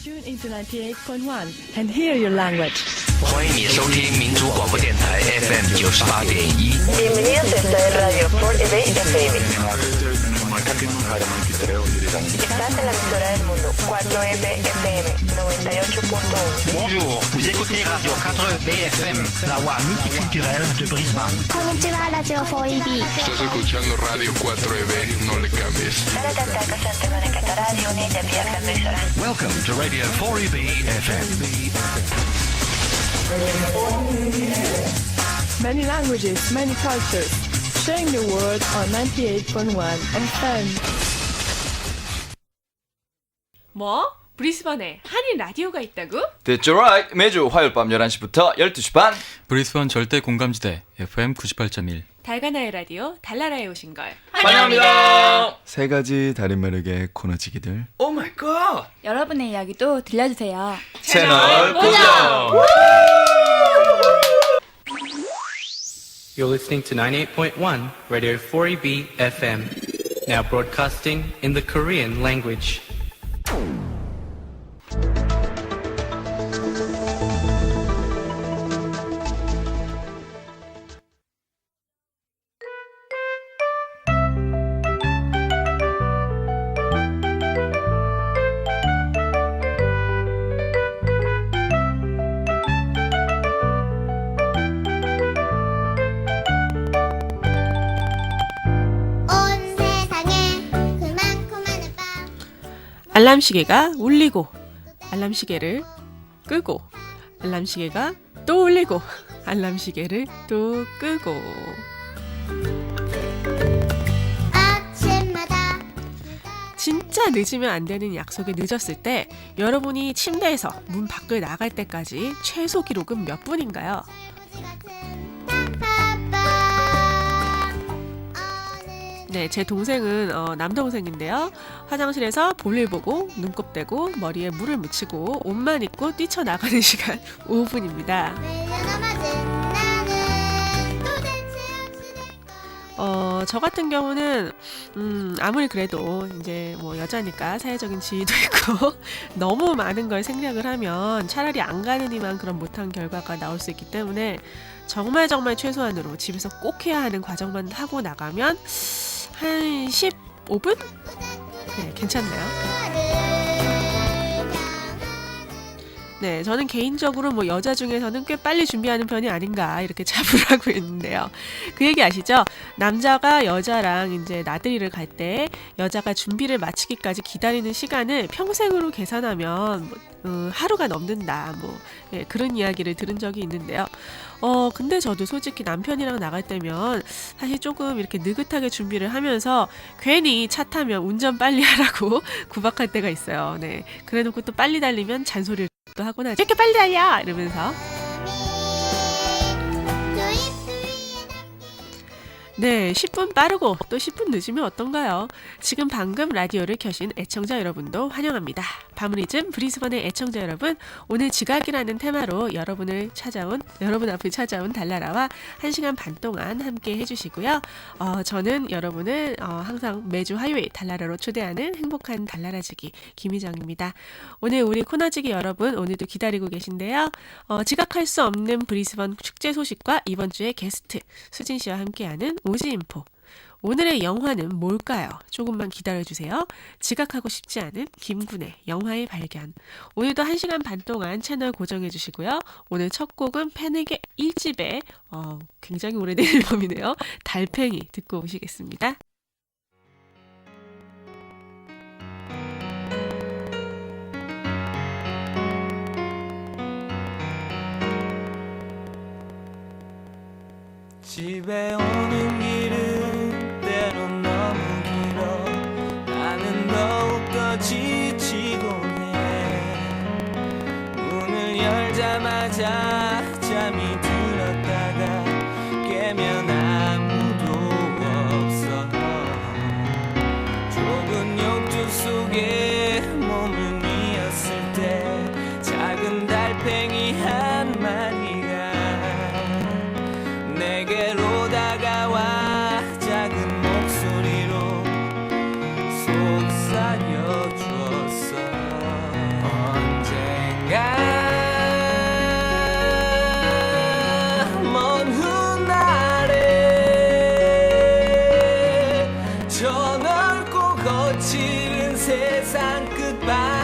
Tune into 98.1 and hear your language. 欢迎你收听民族广播电台 FM 98.1。Bienvenidos a esta es Radio 4EB FM. Estás en la emisora del mundo 4EB FM 98.1. Bonjour, vous écoutez Radio 4EB FM, la voix multiculturelle de Brisbane. Konnichiwa, Radio 4EB. Estás escuchando Radio 4EB, no le cambies. Welcome to Radio 4EB FM. Many languages, many cultures. Sharing the world on 98.1 FM. 뭐? 브리스번에 한인 라디오가 있다고? That's right. 매주 화요일 밤 11시부터 12시 반. 브리스번 절대 공감지대 FM 98.1 달가나의 라디오 달나라에 오신 걸 환영합니다. 세 가지 다른 매력의 코너지기들. 오 마이 갓. 여러분의 이야기도 들려주세요. 채널 고정. You're listening to 98.1 Radio 4EB FM, now broadcasting in the Korean language. 알람시계가 울리고 알람시계를 끄고 알람시계가 또 울리고 알람시계를 또 끄고 진짜 늦으면 안 되는 약속에 늦었을 때 여러분이 침대에서 문 밖을 나갈 때까지 최소 기록은 몇 분인가요? 네, 제 동생은 남동생인데요. 화장실에서 볼일 보고 눈곱 떼고 머리에 물을 묻히고 옷만 입고 뛰쳐나가는 시간 5분입니다. 저 같은 경우는 아무리 그래도 이제 뭐 여자니까 사회적인 지위도 있고 너무 많은 걸 생략을 하면 차라리 안 가느니만 그런 못한 결과가 나올 수 있기 때문에 정말 최소한으로 집에서 꼭 해야 하는 과정만 하고 나가면 한 15분? 네, 괜찮나요? 네, 저는 개인적으로 뭐 여자 중에서는 꽤 빨리 준비하는 편이 아닌가 이렇게 자부를 하고 있는데요. 그 얘기 아시죠? 남자가 여자랑 이제 나들이를 갈 때 여자가 준비를 마치기까지 기다리는 시간을 평생으로 계산하면 하루가 넘는다. 뭐 예, 그런 이야기를 들은 적이 있는데요. 근데 저도 솔직히 남편이랑 나갈 때면 사실 조금 이렇게 느긋하게 준비를 하면서 괜히 차 타면 운전 빨리 하라고 구박할 때가 있어요. 네, 그래놓고 또 빨리 달리면 잔소리를 또 하고 나죠. 이렇게 빨리 달려! 이러면서. 네, 10분 빠르고 또 10분 늦으면 어떤가요? 지금 방금 라디오를 켜신 애청자 여러분도 환영합니다. 밤리즘 브리스번의 애청자 여러분, 오늘 지각이라는 테마로 여러분 앞을 찾아온 달나라와 1시간 반 동안 함께 해주시고요. 저는 여러분을 항상 매주 화요일 달나라로 초대하는 행복한 달나라지기 김희정입니다. 오늘 우리 코너지기 여러분 오늘도 기다리고 계신데요. 지각할 수 없는 브리스번 축제 소식과 이번 주의 게스트 수진 씨와 함께하는 오지인포. 오늘의 영화는 뭘까요? 조금만 기다려주세요. 지각하고 싶지 않은 김군의 영화의 발견. 오늘도 1시간 반 동안 채널 고정해주시고요. 오늘 첫 곡은 팬에게 1집에 굉장히 오래된 앨범이네요. 달팽이 듣고 오시겠습니다. 집에 오는 길은 때론 너무 길어 나는 더욱더 지치곤 해 문을 열자마자 잠이 들었다가 깨면 아무도 없어 좁은 욕조 속에 몸을 뉘었을 때 작은 달팽이 한 마리가 내게로 다가와 작은 목소리로 속삭여 주었어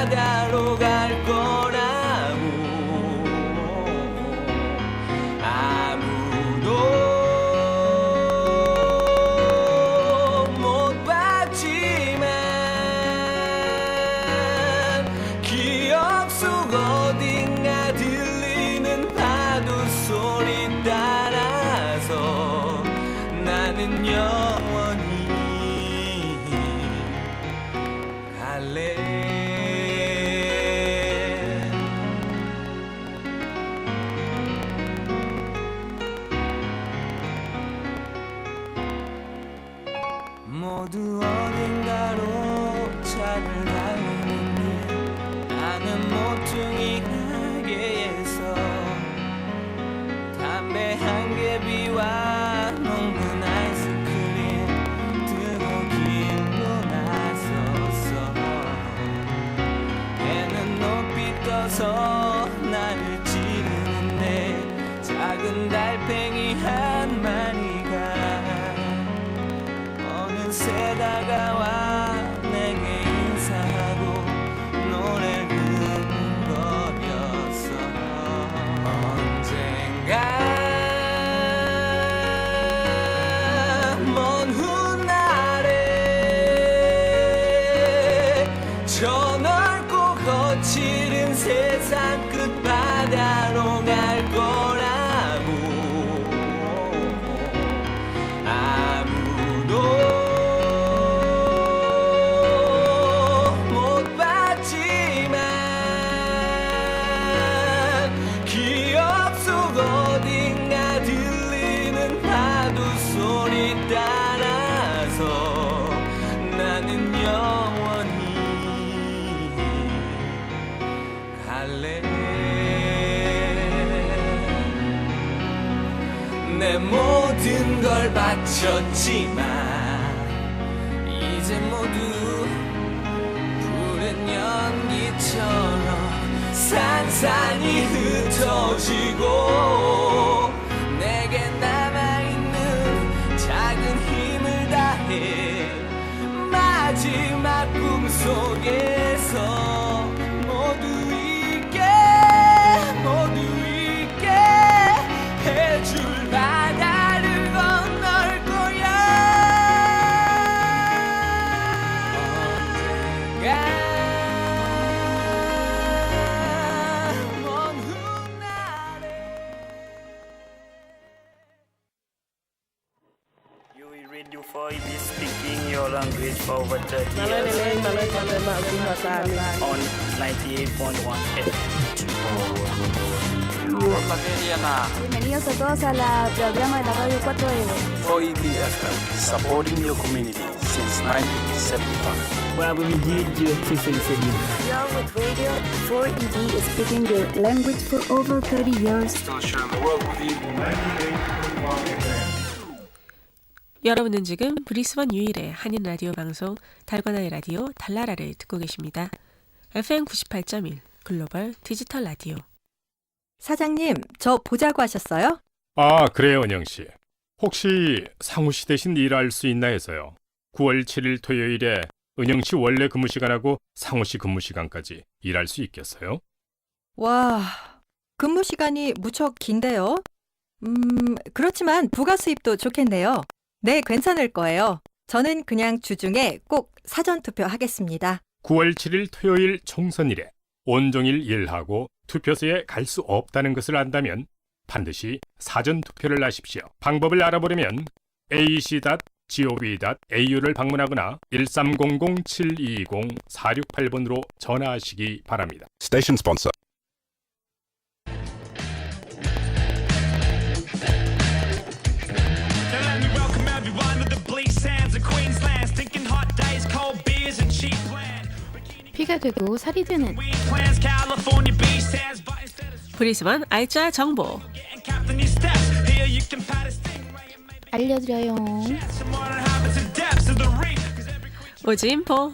바다로 갈 거라고 아무도 못 봤지만 기억 속 어딘가 들리는 파도 소리 따라서 나는 영원히 갈래. 모두 어딘가로 차를 달리는데 나는 모퉁이 가게에서 담배 한 개비와 녹는 아이스크림 들고 길로 나섰어. 해는 높이 떠서 나를 찌르는데 작은 달팽이 한 마리가 어느새 다가와 내게 인사하고 노래를 부르면서 언젠가 먼 훗날에 저 넓고 거칠은 세상 끝바다로 갈 거라고 아무도 못 봤지만 기억 속 어딘가 들리는 파도 소리 따라서 나는 영원히 갈래. 내 모든 걸 바쳤지만 이제 모두 푸른 연기처럼 산산이 흩어지고 내게 남아있는 작은 힘을 다해 마지막 꿈속에서 모두 있게 해줄 바다를 건널 거야. 언젠가 먼 훗날에 UI Radio 4EB speaking your language for over 30 years on 98.1 FM. Bienvenidos a todos a la programa de la radio 4EB. 4EB FM, supporting your community since 1975. You're with Radio 4EB is speaking your language for over 30 years. 여러분은 지금 브리스번 유일의 한인 라디오 방송 달관아의 라디오 달나라를 듣고 계십니다. FM 98.1 글로벌 디지털 라디오. 사장님, 저 보자고 하셨어요? 아, 그래요, 은영씨. 혹시 상우씨 대신 일할 수 있나 해서요. 9월 7일 토요일에 은영씨 원래 근무 시간하고 상우씨 근무 시간까지 일할 수 있겠어요? 와, 근무 시간이 무척 긴데요? 그렇지만 부가 수입도 좋겠네요. 네, 괜찮을 거예요. 저는 그냥 주중에 꼭 사전투표 하겠습니다. 9월 7일 토요일 총선일에 온종일 일하고 투표소에 갈 수 없다는 것을 안다면 반드시 사전투표를 하십시오. 방법을 알아보려면 ac.gov.au를 방문하거나 1300-720-468번으로 전화하시기 바랍니다. Station sponsor. 피가 되고 살이 되는 브리스번 알짜 정보 알려드려요. 오진포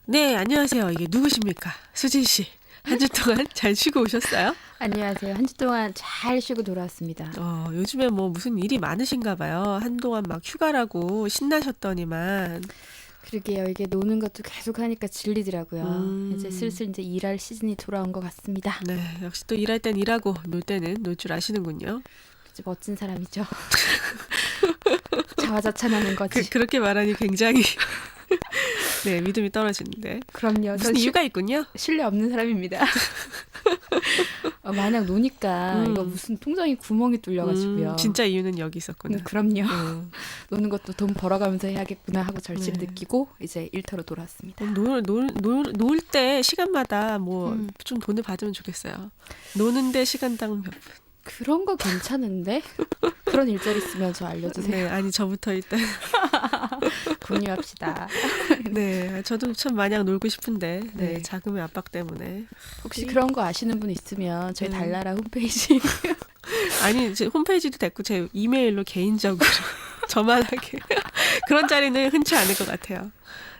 네, 안녕하세요. 이게 누구십니까? 수진씨, 한 주 동안 잘 쉬고 오셨어요? 안녕하세요. 한 주 동안 잘 쉬고 돌아왔습니다. 요즘에 뭐 무슨 일이 많으신가 봐요. 한동안 막 휴가라고 신나셨더니만. 그러게요. 이게 노는 것도 계속 하니까 질리더라고요. 이제 슬슬 이제 일할 시즌이 돌아온 것 같습니다. 네, 역시 또 일할 땐 일하고 놀 때는 놀 줄 아시는군요. 멋진 사람이죠. 자화자찬하는 거지. 그렇게 말하니 굉장히 네, 믿음이 떨어지는데. 그럼요. 무슨 이유가 있군요. 신뢰 없는 사람입니다. 마냥 노니까 이거 무슨 통장에 구멍이 뚫려가지고요. 진짜 이유는 여기 있었구나. 그럼요. 노는 것도 돈 벌어가면서 해야겠구나 하고 절실히 느끼고 이제 일터로 돌아왔습니다. 놀 때 시간마다 뭐 좀 돈을 받으면 좋겠어요. 노는데 시간당 몇 분. 그런 거 괜찮은데? 그런 일자리 있으면 저 알려주세요. 네, 아니 저부터 일단 공유합시다. 네, 저도 참 마냥 놀고 싶은데 네. 자금의 압박 때문에. 혹시 그런 거 아시는 분 있으면 저희 달나라 홈페이지 아니 제 홈페이지도 됐고 제 이메일로 개인적으로 저만하게 그런 자리는 흔치 않을 것 같아요.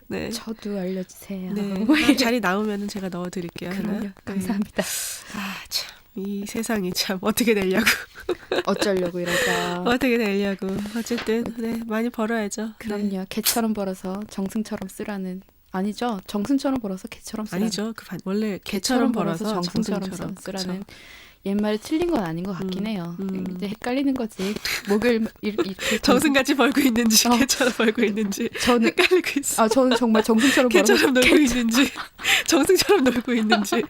네, 저도 알려주세요. 네, 자리 나오면은 제가 넣어드릴게요. 그럼요. 하나. 감사합니다. 참. 이 세상이 참 어떻게 되려고. 어쩌려고 이러죠. 어떻게 되려고. 어쨌든 네, 많이 벌어야죠. 그럼요. 네. 개처럼 벌어서 정승처럼 쓰라는. 아니죠. 정승처럼 벌어서 개처럼 쓰라는. 아니죠. 원래 개처럼 벌어서 정승처럼 쓰라는. 옛말이 틀린 건 아닌 것 같긴 해요. 이제 헷갈리는 거지. 목요일 이렇게 정승같이 벌고 있는지 개처럼 벌고 있는지 저는 헷갈리고 있어. 저는 정말 정승처럼 개처럼 놀고 있는지 정승처럼 놀고 있는지.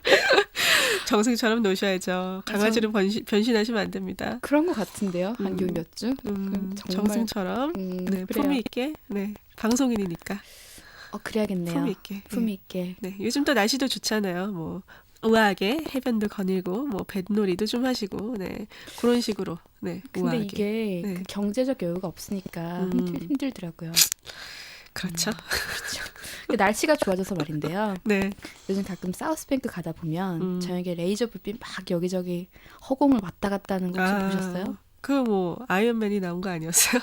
정승처럼 노셔야죠. 강아지로 변신하시면 안 됩니다. 그런 것 같은데요. 한 몇 주? 정승처럼 네, 품위 있게. 네, 방송인이니까. 그래야겠네요. 품위 있게. 품위 있게. 네, 요즘 또 날씨도 좋잖아요. 뭐 우아하게 해변도 거닐고 뭐 뱃놀이도 좀 하시고 네, 그런 식으로. 네, 근데 우아하게. 이게 네. 그 경제적 여유가 없으니까 힘들더라고요. 그렇죠. 그렇죠. 근데 날씨가 좋아져서 말인데요. 네. 요즘 가끔 사우스뱅크 가다 보면 저녁에 레이저 불빛 막 여기저기 허공을 왔다 갔다 하는 거 혹시 보셨어요? 그 뭐 아이언맨이 나온 거 아니었어요?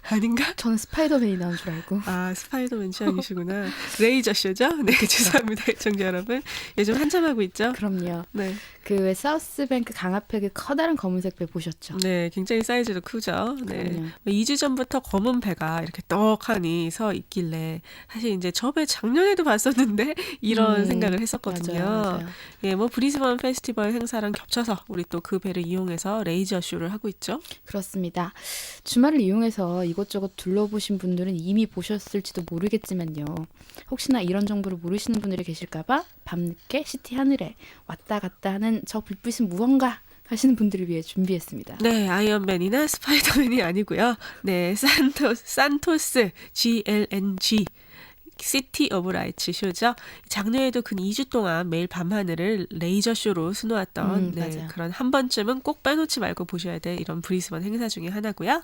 아닌가? 저는 스파이더맨이 나온 줄 알고. 스파이더맨 취향이시구나. 레이저 쇼죠? 네, 죄송합니다, 시청자 여러분. 요즘 한참 하고 있죠? 그럼요. 네. 그 왜 사우스뱅크 강 앞에 그 커다란 검은색 배 보셨죠? 네, 굉장히 사이즈도 크죠. 네. 그럼요. 2주 전부터 검은 배가 이렇게 떡하니 서 있길래 사실 이제 저 배 작년에도 봤었는데 이런 생각을 했었거든요. 맞아요. 예, 뭐 브리즈번 페스티벌 행사랑 겹쳐서 우리 또 그 배를 이용해서 레이저 쇼를 하고 있죠. 그렇습니다. 주말을 이용해서 이것저것 둘러보신 분들은 이미 보셨을지도 모르겠지만요. 혹시나 이런 정보를 모르시는 분들이 계실까봐 밤늦게 시티 하늘에 왔다 갔다 하는 저 불빛은 무언가 하시는 분들을 위해 준비했습니다. 네, 아이언맨이나 스파이더맨이 아니고요. 네, 산토스 GLNG 시티 오브 라이츠 쇼죠. 작년에도 근 2주 동안 매일 밤하늘을 레이저 쇼로 수놓았던 네, 그런 한 번쯤은 꼭 빼놓지 말고 보셔야 될 이런 브리스번 행사 중에 하나고요.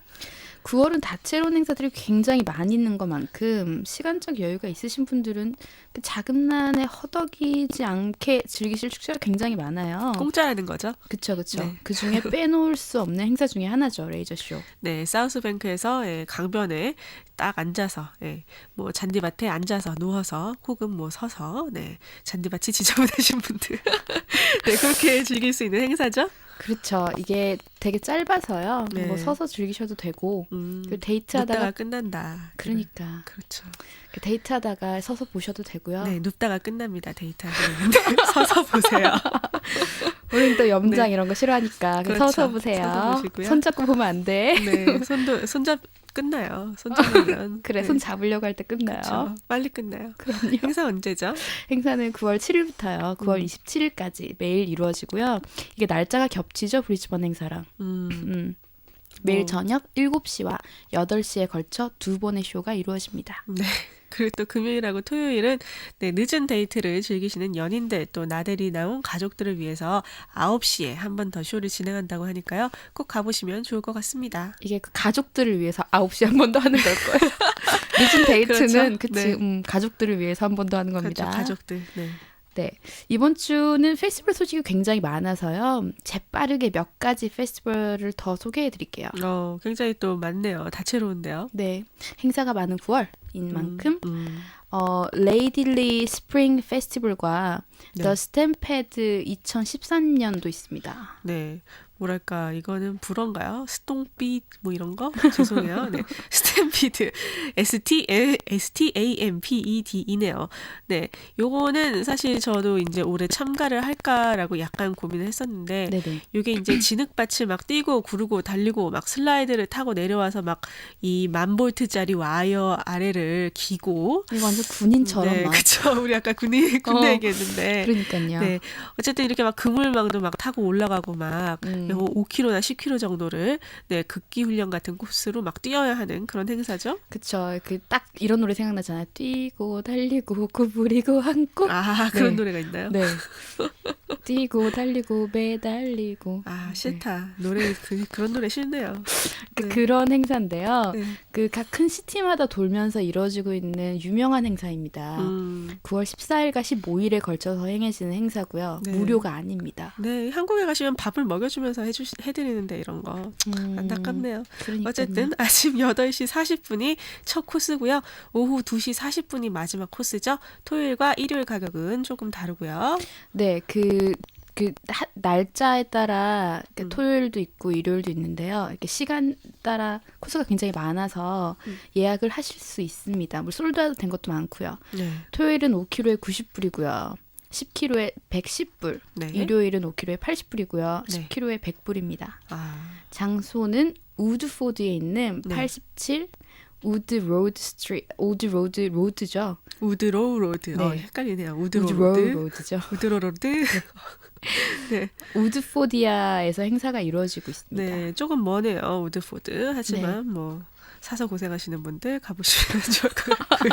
9월은 다채로운 행사들이 굉장히 많이 있는 것만큼 시간적 여유가 있으신 분들은 그 자금난에 허덕이지 않게 즐기실 축제가 굉장히 많아요. 공짜라는 거죠. 그렇죠. 네. 그중에 빼놓을 수 없는 행사 중에 하나죠. 레이저쇼. 네, 사우스뱅크에서 강변에 딱 앉아서 뭐 잔디밭에 앉아서 누워서 혹은 뭐 서서 잔디밭이 지저분하신 분들 네, 그렇게 즐길 수 있는 행사죠. 그렇죠. 이게 되게 짧아서요. 네. 뭐 서서 즐기셔도 되고 데이트하다가 눕다가 끝난다. 그러니까. 그렇죠. 데이트하다가 서서 보셔도 되고요. 네, 눕다가 끝납니다. 데이트하는 서서 보세요. 우리는 또 염장 네. 이런 거 싫어하니까 그렇죠. 서서 보세요. 서서 보시고요. 손 잡고 보면 안 돼. 네, 손잡 끝나요. 손 잡으면. 그래, 네. 손 잡으려고 할 때 끝나요. 그렇죠. 빨리 끝나요. 그럼요. 행사 언제죠? 행사는 9월 7일부터요. 9월 27일까지 매일 이루어지고요. 이게 날짜가 겹치죠. 브리즈번 행사랑. 매일 저녁 7시와 8시에 걸쳐 2번의 쇼가 이루어집니다. 네. 그리고 또 금요일하고 토요일은 늦은 데이트를 즐기시는 연인들 또 나들이 나온 가족들을 위해서 9시에 한 번 더 쇼를 진행한다고 하니까요. 꼭 가보시면 좋을 것 같습니다. 이게 그 가족들을 위해서 9시에 한 번 더 하는 걸 거예요. 늦은 데이트는 그렇죠? 네. 가족들을 위해서 한 번 더 하는 겁니다. 그렇죠. 가족들. 네. 네, 이번 주는 페스티벌 소식이 굉장히 많아서요. 재빠르게 몇 가지 페스티벌을 더 소개해드릴게요. 굉장히 또 많네요. 다채로운데요. 네, 행사가 많은 9월인 만큼 레이딜리 스프링 페스티벌과 네. The Stampede 2013년도 있습니다. 네. 뭐랄까 이거는 불어인가요? 스톰핏 뭐 이런 거? 죄송해요. 네. 스탬피드 STAMPED이네요. 네. 요거는 사실 저도 이제 올해 참가를 할까라고 약간 고민을 했었는데 네네. 요게 이제 진흙밭을 막 뛰고 구르고 달리고 막 슬라이드를 타고 내려와서 막 이 1000볼트짜리 와이어 아래를 기고 이거 완전 군인처럼 네, 막. 그쵸. 우리 아까 군대 얘기했는데 그러니까요. 네. 어쨌든 이렇게 막 그물망도 막 타고 올라가고 막 5km나 10km 정도를 네, 극기 훈련 같은 코스로 막 뛰어야 하는 그런 행사죠. 그쵸. 그 딱 이런 노래 생각나잖아요. 뛰고 달리고 구부리고 안고. 아, 그런 노래가 있나요? 네. 뛰고 달리고 매달리고. 아, 싫다. 노래 그런 노래 싫네요. 네. 그런 행사인데요. 네. 그 각 큰 시티마다 돌면서 이루어지고 있는 유명한 행사입니다. 9월 14일과 15일에 걸쳐서 행해지는 행사고요. 네. 무료가 아닙니다. 네, 한국에 가시면 밥을 먹여주면서 해드리는데 이런 거 안타깝네요. 그러니까요. 어쨌든 아침 8시 40분이 첫 코스고요. 오후 2시 40분이 마지막 코스죠. 토요일과 일요일 가격은 조금 다르고요. 네, 날짜에 따라 토요일도 있고 일요일도 있는데요. 이렇게 시간 따라 코스가 굉장히 많아서 예약을 하실 수 있습니다. 뭐 솔드아웃 된 것도 많고요. 네. 토요일은 5kg에 90불이고요. 10kg에 110불. 네. 일요일은 5kg에 80불이고요. 네. 10kg에 100불입니다. 아. 장소는 우드포드에 있는 네. 87 우드 로드 스트리트, 우드 로드죠. 우드로우 로드. 네. 헷갈리네요. 우드로우 로드죠. 우드로우 로드. 네. 우드포디아에서 행사가 이루어지고 있습니다. 네, 조금 머네요. 우드포드. 하지만 뭐 사서 고생하시는 분들 가보시면 좋을 것 같고요.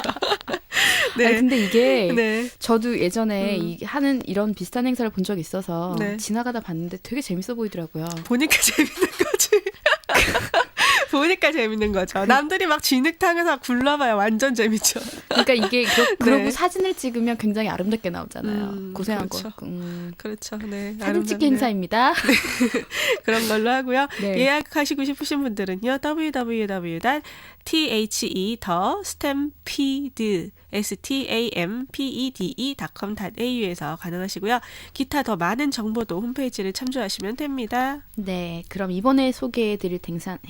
네. 아니, 근데 이게 네. 저도 예전에 하는 이런 비슷한 행사를 본 적이 있어서 네. 지나가다 봤는데 되게 재밌어 보이더라고요. 보니까 재밌는 거지. 보니까 재밌는 거죠. 남들이 막 진흙탕에서 굴러봐야 완전 재밌죠. 그러니까 이게 그러고 네. 사진을 찍으면 굉장히 아름답게 나오잖아요. 고생한 그렇죠. 거. 그렇죠. 네. 사진 찍기 행사입니다. 그런 걸로 하고요. 네. 예약하시고 싶으신 분들은요. www.stampede stampede.com.au에서 가능하시고요. 기타 더 많은 정보도 홈페이지를 참조하시면 됩니다. 네, 그럼 이번에 소개해드릴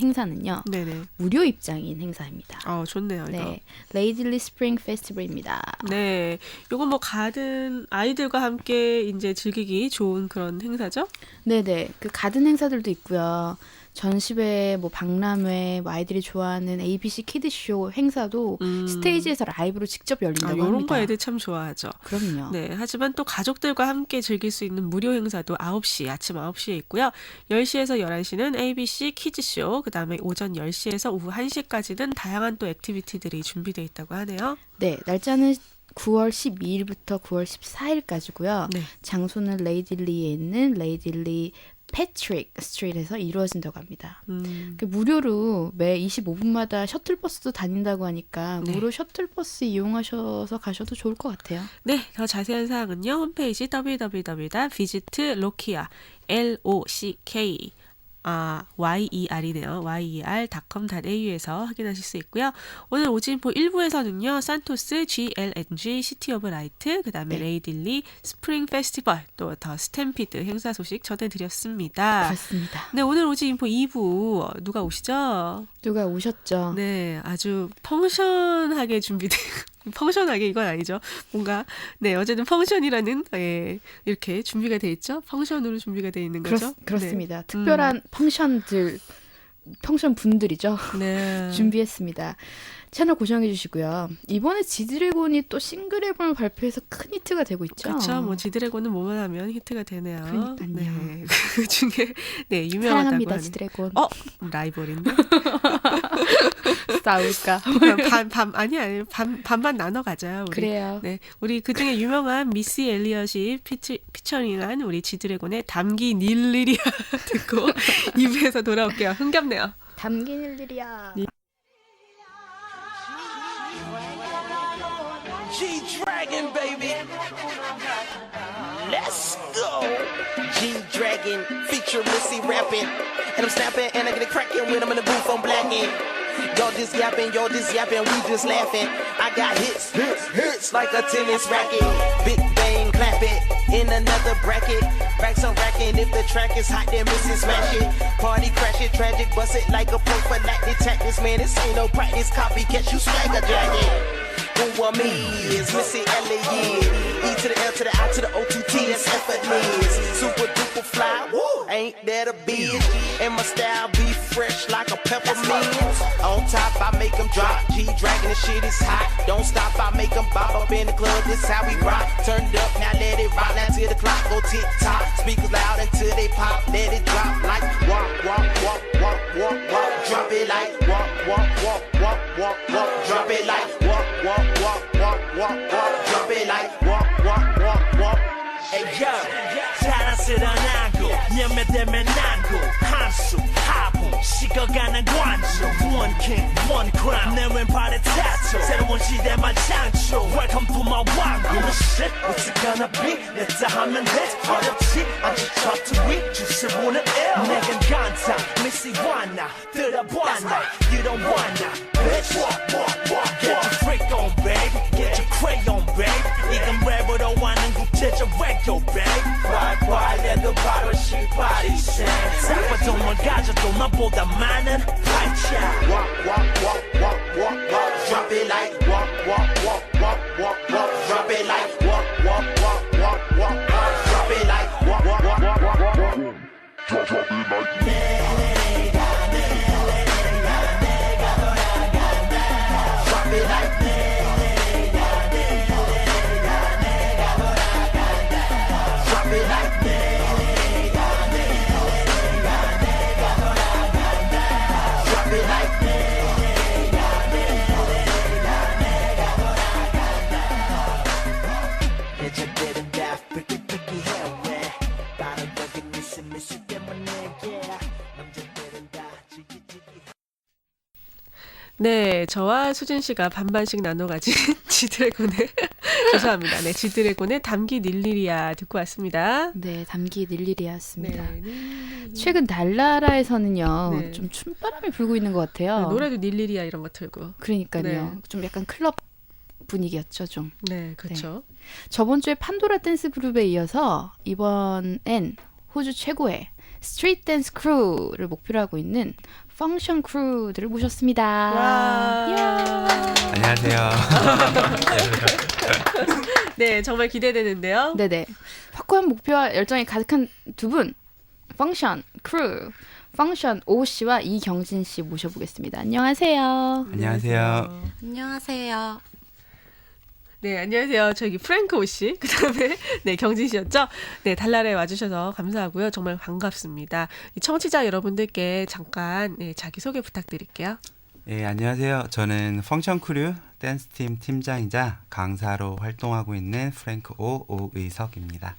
행사는요. 네네. 무료 입장인 행사입니다. 좋네요. 이거. 네, 레이딜리 스프링 페스티벌입니다. 네, 요거 뭐 가든 아이들과 함께 이제 즐기기 좋은 그런 행사죠? 네네, 그 가든 행사들도 있고요. 전시회, 뭐 박람회, 뭐 아이들이 좋아하는 ABC 키드쇼 행사도 스테이지에서 라이브로 직접 열린다고 합니다. 이런 거 애들 참 좋아하죠. 그럼요. 네, 하지만 또 가족들과 함께 즐길 수 있는 무료 행사도 아침 9시에 있고요. 10시에서 11시는 ABC 키즈쇼, 그 다음에 오전 10시에서 오후 1시까지는 다양한 또 액티비티들이 준비되어 있다고 하네요. 네, 날짜는 9월 12일부터 9월 14일까지고요. 네. 장소는 레이딜리에 있는 레이딜리 패트릭 스트리트에서 이루어진다고 합니다. 그 무료로 매 25분마다 셔틀버스도 다닌다고 하니까 네. 무료 셔틀버스 이용하셔서 가셔도 좋을 것 같아요. 네, 더 자세한 사항은요. 홈페이지 www.visitlokia YER이네요. YER.com.au에서 확인하실 수 있고요. 오늘 오진포 1부에서는요. 산토스, GLNG, 시티 오브 라이트, 그 다음에 레이딜리, 스프링 페스티벌, 또 더 스탬피드 행사 소식 전해드렸습니다. 그렇습니다. 네, 오늘 오진포 2부 누가 오시죠? 누가 오셨죠? 네, 아주 펑션하게 준비된 펑션하게 이건 아니죠. 뭔가 네 어쨌든 펑션이라는 이렇게 준비가 돼 있죠. 펑션으로 준비가 돼 있는 거죠. 그렇습니다. 네. 특별한 펑션 분들이죠. 네. 준비했습니다. 채널 고정해 주시고요. 이번에 지드래곤이 또 싱글 앨범을 발표해서 큰 히트가 되고 있죠. 그렇죠. 뭐 지드래곤은 뭐만 하면 히트가 되네요. 그러니까요. 네. 그 중에 네 유명하다고 사랑합니다, 하는. 지드래곤. 라이벌인데? 싸울까? 아니 반반 나눠 가자. 우리. 그래요. 네, 우리 그 중에 유명한 미시 엘리엇이 피처링한 우리 지드래곤의 담기 닐리리아 듣고 2부에서 돌아올게요. 흥겹네요. 담기 닐리리아. G-Dragon, baby. Let's go. G-Dragon, feature Missy rapping. And I'm snapping and I get it cracking when I'm in the booth, I'm blacking. Y'all just yapping, we just laughing. I got hits like a tennis racket. Big bang clap. slap it in another bracket. Racks on racking, if the track is hot, then miss it, smash it. Party crash it, tragic, bust it like a prophylactic tactics. Man, this ain't no practice, copycat, you swagger jacket. Who am me is Missy Elliott. E to the L to the I to the O to T, that's effortless. Super duper fly, woo, ain't that a bitch? And my style be fresh like a peppermint. On top, I make them drop. G-Dragon, the shit is hot. Don't stop, I make them bop up in the club. This how we rock. Turn it up, now let it rock. Now till the clock go tick-tock. Speakers loud until they pop. Let it drop like walk, walk, walk, walk, walk, walk. Drop it like walk, walk, walk, walk, walk, walk. Drop it like walk, walk, walk, walk, walk, walk. Drop it like walk, walk, walk, walk. Hey yo, 자랑스러운 연매되면 난고 한수 하부 식어가는 관주 One king, one crown 내 왼팔에 tattoo 새로운 시대만 창조 Welcome to my 왕국 Shit, what's it gonna be? 냈다 하면 돼 어렵지 않지 첫 위 주스보는 L 내겐 간다 미시 wanna 들어보나 You don't wanna bitch walk, walk, walk Get your freak on baby Get your crayon baby 이건 랩으로 하는 국제적 외교 baby 꽉꽉 내도 바로 시발이 새 싹바동을 가져도 나보다 많은 팔자 Walk, walk, walk, walk, walk, walk Drop it like walk, walk, walk, walk, walk, walk Drop it like walk, walk, walk, walk, walk, walk Drop it like walk, walk, walk, walk, walk, walk Drop it like 내가 돌아간다 Drop it like 내가 돌아간다 Drop it like 네, 저와 수진 씨가 반반씩 나눠 가진 지드래곤의 죄송합니다. 네, 지드래곤의 담기 닐리리아 듣고 왔습니다. 네, 담기 닐리리아였습니다. 네. 최근 달나라에서는요, 네. 좀 춤바람이 불고 있는 것 같아요. 네, 노래도 닐리리아 이런 거 틀고. 그러니까요. 네. 좀 약간 클럽 분위기였죠, 좀. 네, 그렇죠. 네. 저번 주에 판도라 댄스 그룹에 이어서 이번엔 호주 최고의 스트리트 댄스 크루를 목표로 하고 있는 펑션 크루들을 모셨습니다. 안녕하세요. 네, 정말 기대되는데요. 네네. 확고한 목표와 열정이 가득한 두 분, 펑션 크루, 펑션 오 씨와 이경진 씨 모셔보겠습니다. 안녕하세요. 안녕하세요. 안녕하세요. 네, 안녕하세요. 저기 프랭크 오 씨, 그다음에 네, 경진 씨였죠. 네, 달날에 와주셔서 감사하고요. 정말 반갑습니다. 이 청취자 여러분들께 잠깐 네, 자기 소개 부탁드릴게요. 네, 안녕하세요. 저는 펑션 크루 댄스팀 팀장이자 강사로 활동하고 있는 프랭크 오의석입니다.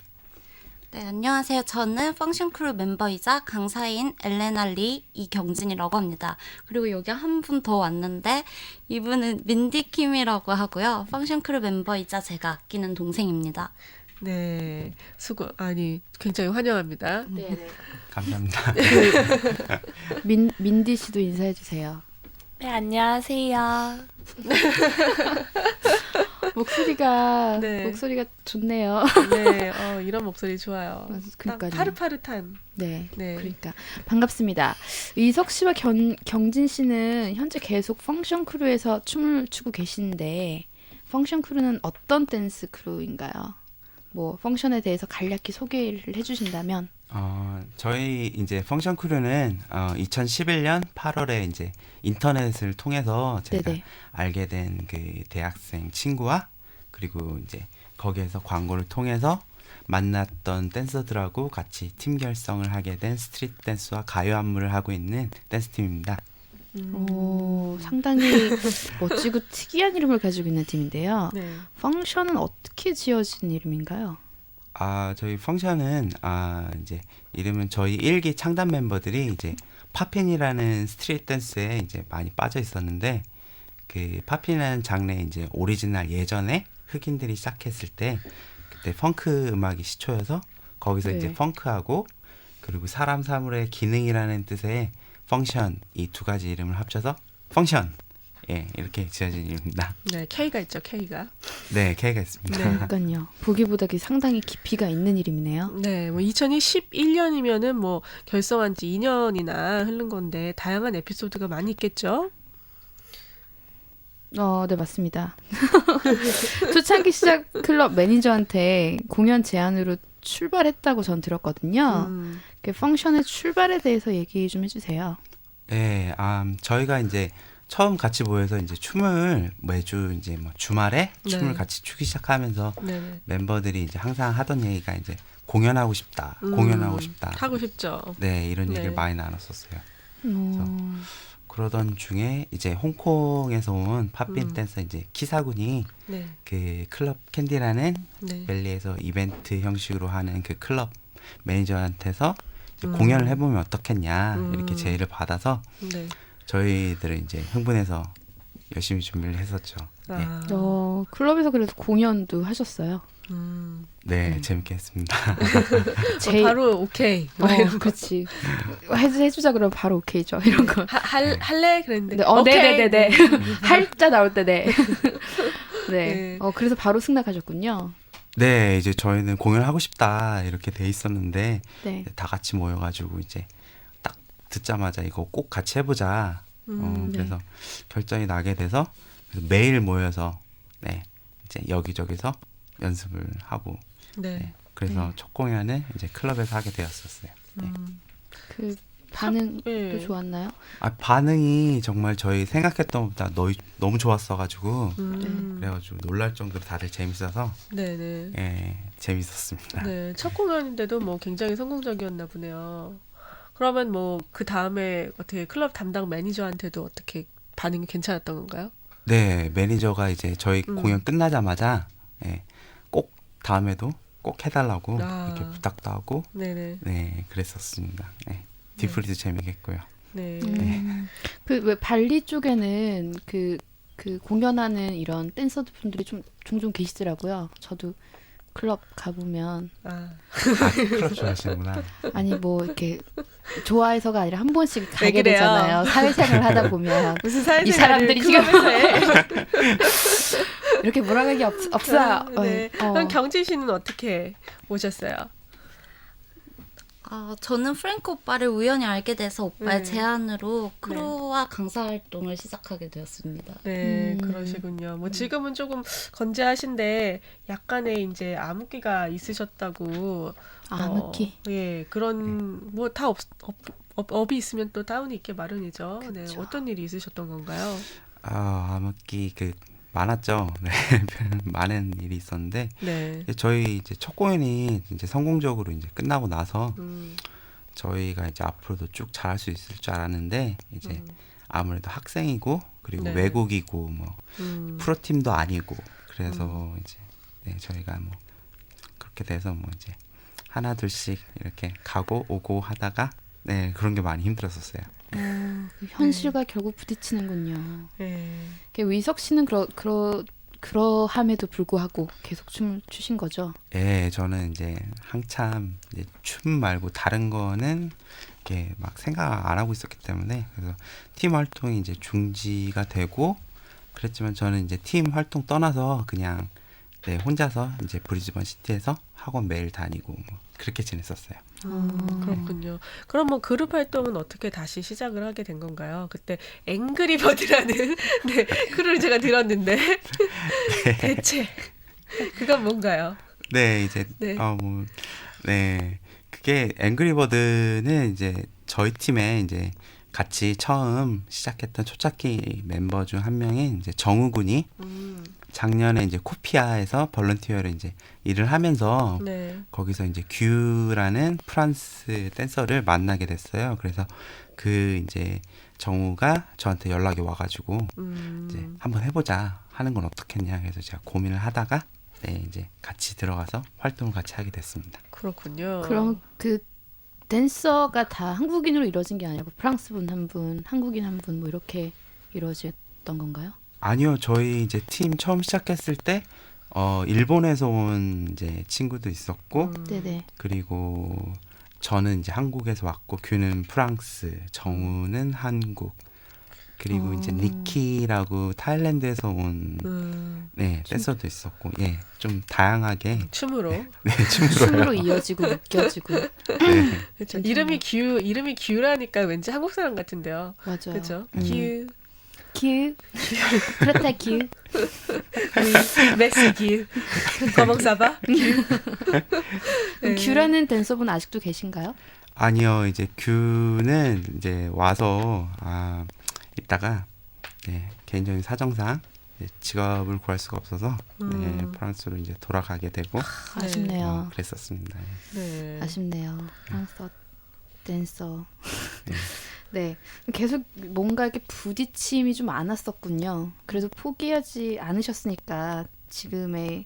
네, 안녕하세요. 저는 펑션 크루 멤버이자 강사인 엘레나 리 이경진이라고 합니다. 그리고 여기 한 분 더 왔는데 이분은 민디 킴이라고 하고요. 펑션 크루 멤버이자 제가 아끼는 동생입니다. 네, 굉장히 환영합니다. 네. 감사합니다. 민디 씨도 인사해 주세요. 네, 안녕하세요. 목소리가 좋네요. 네, 이런 목소리 좋아요. 그러니까요. 파릇파릇한. 네, 그러니까 반갑습니다. 이석 씨와 경진 씨는 현재 계속 펑션 크루에서 춤을 추고 계신데 펑션 크루는 어떤 댄스 크루인가요? 뭐 펑션에 대해서 간략히 소개를 해주신다면. 저희 이제 펑션 크루는 2011년 8월에 이제 인터넷을 통해서 제가 네네. 알게 된 그 대학생 친구와 그리고 이제 거기에서 광고를 통해서 만났던 댄서들하고 같이 팀 결성을 하게 된 스트리트 댄스와 가요 안무를 하고 있는 댄스팀입니다. 오, 상당히 멋지고 특이한 이름을 가지고 있는 팀인데요. 네. 펑션은 어떻게 지어진 이름인가요? 저희 펑션은 이제 이름은 저희 1기 창단 멤버들이 이제 팝핀이라는 스트리트 댄스에 이제 많이 빠져 있었는데 그 팝핀이라는 장르의 이제 오리지널 예전에 흑인들이 시작했을 때 그때 펑크 음악이 시초여서 거기서 네. 이제 펑크하고 그리고 사람 사물의 기능이라는 뜻의 펑션 이 두 가지 이름을 합쳐서 펑션 예, 이렇게 지어진 이름입니다. 네, K가 있죠, K가. 네, K가 있습니다. 그러니까요. 보기보다 상당히 깊이가 있는 이름이네요. 네, 뭐 2011년이면은 뭐 결성한 지 2년이나 흐른 건데 다양한 에피소드가 많이 있겠죠? 네, 맞습니다. 초창기 시작 클럽 매니저한테 공연 제안으로 출발했다고 전 들었거든요. 그 펑션의 출발에 대해서 얘기 좀 해주세요. 네, 저희가 이제 처음 같이 모여서 이제 춤을 매주 이제 뭐 주말에 춤을 같이 추기 시작하면서 멤버들이 이제 항상 하던 얘기가 이제 공연하고 싶다, 공연하고 싶다. 하고 싶죠. 네, 이런 얘기를 많이 나눴었어요. 그래서 그러던 중에 이제 홍콩에서 온 팝빈 댄서 이제 키사군이 그 클럽 캔디라는 벨리에서 이벤트 형식으로 하는 그 클럽 매니저한테서 이제 공연을 해보면 어떻겠냐 이렇게 제의를 받아서 저희들은 이제 흥분해서 열심히 준비를 했었죠. 네. 클럽에서 그래도 공연도 하셨어요. 네, 재밌게 했습니다. 바로 오케이. 그렇지. 해주자 그러면 바로 오케이죠. 이런 거. 할래? 그랬는데. 네네네네. 할자 나올 때 네. 네. 그래서 바로 승낙하셨군요. 네, 이제 저희는 공연을 하고 싶다 이렇게 돼 있었는데 다 같이 모여가지고 이제 딱 듣자마자 이거 꼭 같이 해보자. 그래서 결정이 나게 돼서 그래서 매일 모여서 이제 여기저기서 연습을 하고 그래서 첫 공연은 이제 클럽에서 하게 되었었어요. 그 반응도 좋았나요? 반응이 정말 저희 생각했던 것보다 너무 좋았어가지고 그래가지고 놀랄 정도로 다들 재밌어서 재밌었습니다. 네, 첫 공연인데도 뭐 굉장히 성공적이었나 보네요. 그러면 뭐 그 다음에 어떻게 클럽 담당 매니저한테도 어떻게 반응이 괜찮았던 건가요? 네, 매니저가 이제 저희 공연 끝나자마자 꼭 다음에도 꼭 해달라고 이렇게 부탁도 하고 그랬었습니다. 뒤풀이도 재미있고요. 그 왜 발리 쪽에는 그 공연하는 이런 댄서들 분들이 좀 종종 계시더라고요. 저도 클럽 가보면 클럽 좋아하시는구나. 아니 뭐 이렇게 좋아해서가 아니라 한 번씩 가게 되잖아요. 사회생활 하다 보면 무슨 사회생활을 이 사람들이 클럽에서 해. 이렇게 몰아가기 없어요. 그럼 경진 씨는 어떻게 오셨어요? 저는 프랭크 오빠를 우연히 알게 돼서 오빠의 제안으로 크루와 강사 활동을 시작하게 되었습니다. 네, 그러시군요. 뭐 지금은 조금 건재하신데 약간의 이제 암흑기가 있으셨다고. 암흑기. 그런 뭐 다 업이 있으면 또 다운이 있게 마련이죠. 네, 어떤 일이 있으셨던 건가요? 암흑기 많았죠. 네, 많은 일이 있었는데 저희 이제 첫 공연이 이제 성공적으로 이제 끝나고 나서 저희가 이제 앞으로도 쭉 잘할 수 있을 줄 알았는데 이제 아무래도 학생이고 그리고 외국이고 뭐 프로팀도 아니고 그래서 이제 저희가 뭐 그렇게 돼서 뭐 이제 하나 둘씩 이렇게 가고 오고 하다가 그런 게 많이 힘들었었어요. 현실과 결국 부딪히는군요. 위석 씨는 그러함에도 불구하고 계속 춤을 추신 거죠? 네, 저는 이제 한참 이제 춤 말고 다른 거는 이렇게 막 생각 안 하고 있었기 때문에 그래서 팀 활동이 이제 중지가 되고 그랬지만 저는 이제 팀 활동 떠나서 그냥 혼자서 이제 브리즈번 시티에서 학원 매일 다니고 뭐 그렇게 지냈었어요. 그렇군요. 그럼 뭐 그룹 활동은 어떻게 다시 시작을 하게 된 건가요? 그때 앵그리버드라는 크루를 제가 들었는데 대체 그건 뭔가요? 이제 그게 앵그리버드는 이제 저희 팀에 이제 같이 처음 시작했던 초창기 멤버 중 한 명인 이제 정우 군이 작년에 이제 코피아에서 볼런티어로 이제 일을 하면서 거기서 이제 규라는 프랑스 댄서를 만나게 됐어요. 그래서 그 이제 정우가 저한테 연락이 와가지고 이제 한번 해보자 하는 건 어떻겠냐. 그래서 제가 고민을 하다가 이제 같이 들어가서 활동을 같이 하게 됐습니다. 그렇군요. 그럼 그 댄서가 다 한국인으로 이루어진 게 아니고 프랑스 분 한 분, 한국인 한 분 뭐 이렇게 이루어졌던 건가요? 아니요, 저희 이제 팀 처음 시작했을 때 일본에서 온 이제 친구도 있었고, 그리고 저는 이제 한국에서 왔고, 규는 프랑스, 정우는 한국, 그리고 이제 니키라고 타일랜드에서 온 네, 댄서도 있었고, 예, 좀 다양하게 춤으로 춤으로 이어지고 묶여지고. 네. 그렇죠. 이름이 규라니까 왠지 한국 사람 같은데요. 맞아요. 그렇죠. 규. 그렇다 규. 메시 규. 거먹사바 규. 그럼 규라는 댄서분 아직도 계신가요? 아니요, 이제 규는 이제 와서 이따가 네, 개인적인 사정상 직업을 구할 수가 없어서 네, 프랑스로 이제 돌아가게 되고 아쉽네요. 그랬었습니다. 네. 아쉽네요. 프랑스 댄서. 네, 계속 뭔가 이렇게 부딪힘이 좀 많았었군요. 그래도 포기하지 않으셨으니까 지금의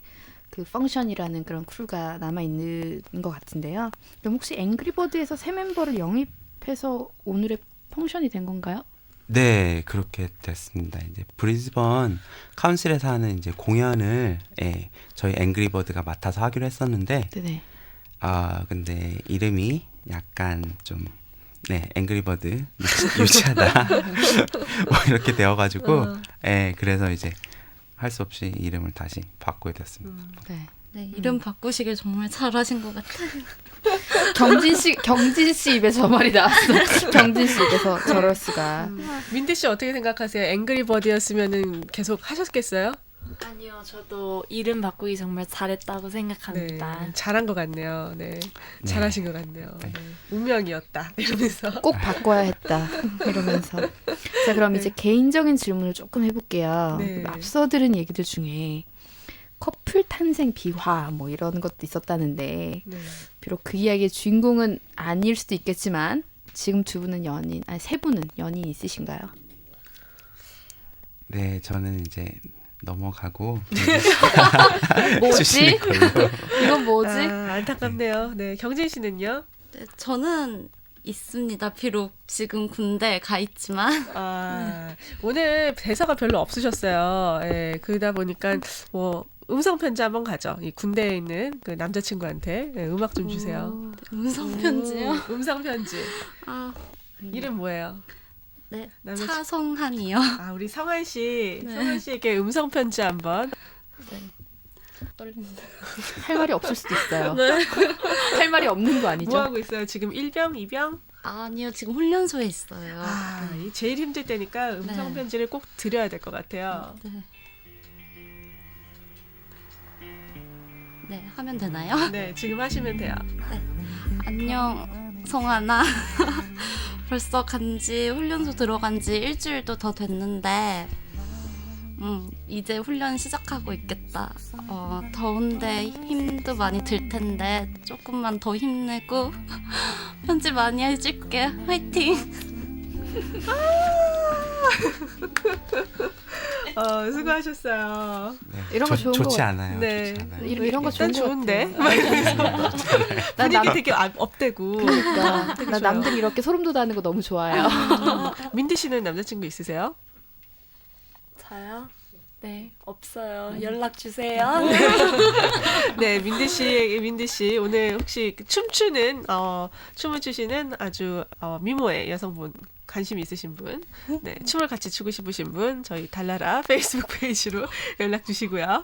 그 펑션이라는 그런 크루가 남아 있는 것 같은데요. 그럼 혹시 앵그리버드에서 새 멤버를 영입해서 오늘의 펑션이 된 건가요? 네, 그렇게 됐습니다. 이제 브리즈번 카운슬에서 하는 이제 공연을 저희 앵그리버드가 맡아서 하기로 했었는데, 네네. 근데 이름이 약간 좀 앵그리버드 유치하다 뭐 이렇게 되어가지고, 그래서 이제 할 수 없이 이름을 다시 바꾸게 됐습니다. 네, 이름 바꾸시길 정말 잘하신 것 같아요. 경진 씨 입에 저 말이 나왔어. 경진 씨 입에서 저럴 수가. 민디 씨 어떻게 생각하세요? 앵그리버드였으면은 계속 하셨겠어요? 아니요, 저도 이름 바꾸기 정말 잘했다고 생각합니다. 네, 잘한 것 같네요. 네, 잘하신 것 같네요. 네. 운명이었다 이러면서 꼭 바꿔야 했다 이러면서. 자, 그럼 이제 개인적인 질문을 조금 해볼게요. 네. 앞서 들은 얘기들 중에 커플 탄생 비화 뭐 이런 것도 있었다는데 비록 그 이야기의 주인공은 아닐 수도 있겠지만 지금 세 분은 연인 있으신가요? 네, 저는 이제 넘어가고 뭐지? 이건 뭐지? 안타깝네요. 네, 경진 씨는요? 네, 저는 있습니다. 비록 지금 군대에 가 있지만. 오늘 대사가 별로 없으셨어요. 그러다 보니까 뭐 음성 편지 한번 가죠. 이 군대에 있는 그 남자친구한테 음악 좀 주세요. 음성 편지요? 음성 편지. 이름 뭐예요? 네, 차성한이요. 우리 성한 씨, 네. 성한 씨에게 음성 편지 한번. 네. 떨린다. 할 말이 없을 수도 있어요. 네. 할 말이 없는 거 아니죠? 뭐 하고 있어요? 지금 1병, 2병? 아니요, 지금 훈련소에 있어요. 제일 힘들 때니까 음성 편지를 꼭 드려야 될 것 같아요. 네, 하면 되나요? 네, 지금 하시면 돼요. 네. 안녕, 성환아. 벌써 훈련소 들어간 지 일주일도 더 됐는데, 이제 훈련 시작하고 있겠다. 더운데 힘도 많이 들 텐데, 조금만 더 힘내고, 편지 많이 해줄게. 화이팅! 수고하셨어요. 네, 이런 거 좋은 좋지 거 않아요. 네. 좋지 않아요. 이런 거 좋은 거 좋은데. 난 분위기 되게 업되고. 그러니까 되게 나 좋아요. 남들이 이렇게 소름 돋아하는 거 너무 좋아해요. 민디 씨는 남자친구 있으세요? 저요? 네, 없어요. 연락 주세요. 네, 민디 씨 오늘 혹시 춤을 추시는 아주 미모의 여성분 관심 있으신 분, 네, 춤을 같이 추고 싶으신 분 저희 달라라 페이스북 페이지로 연락 주시고요.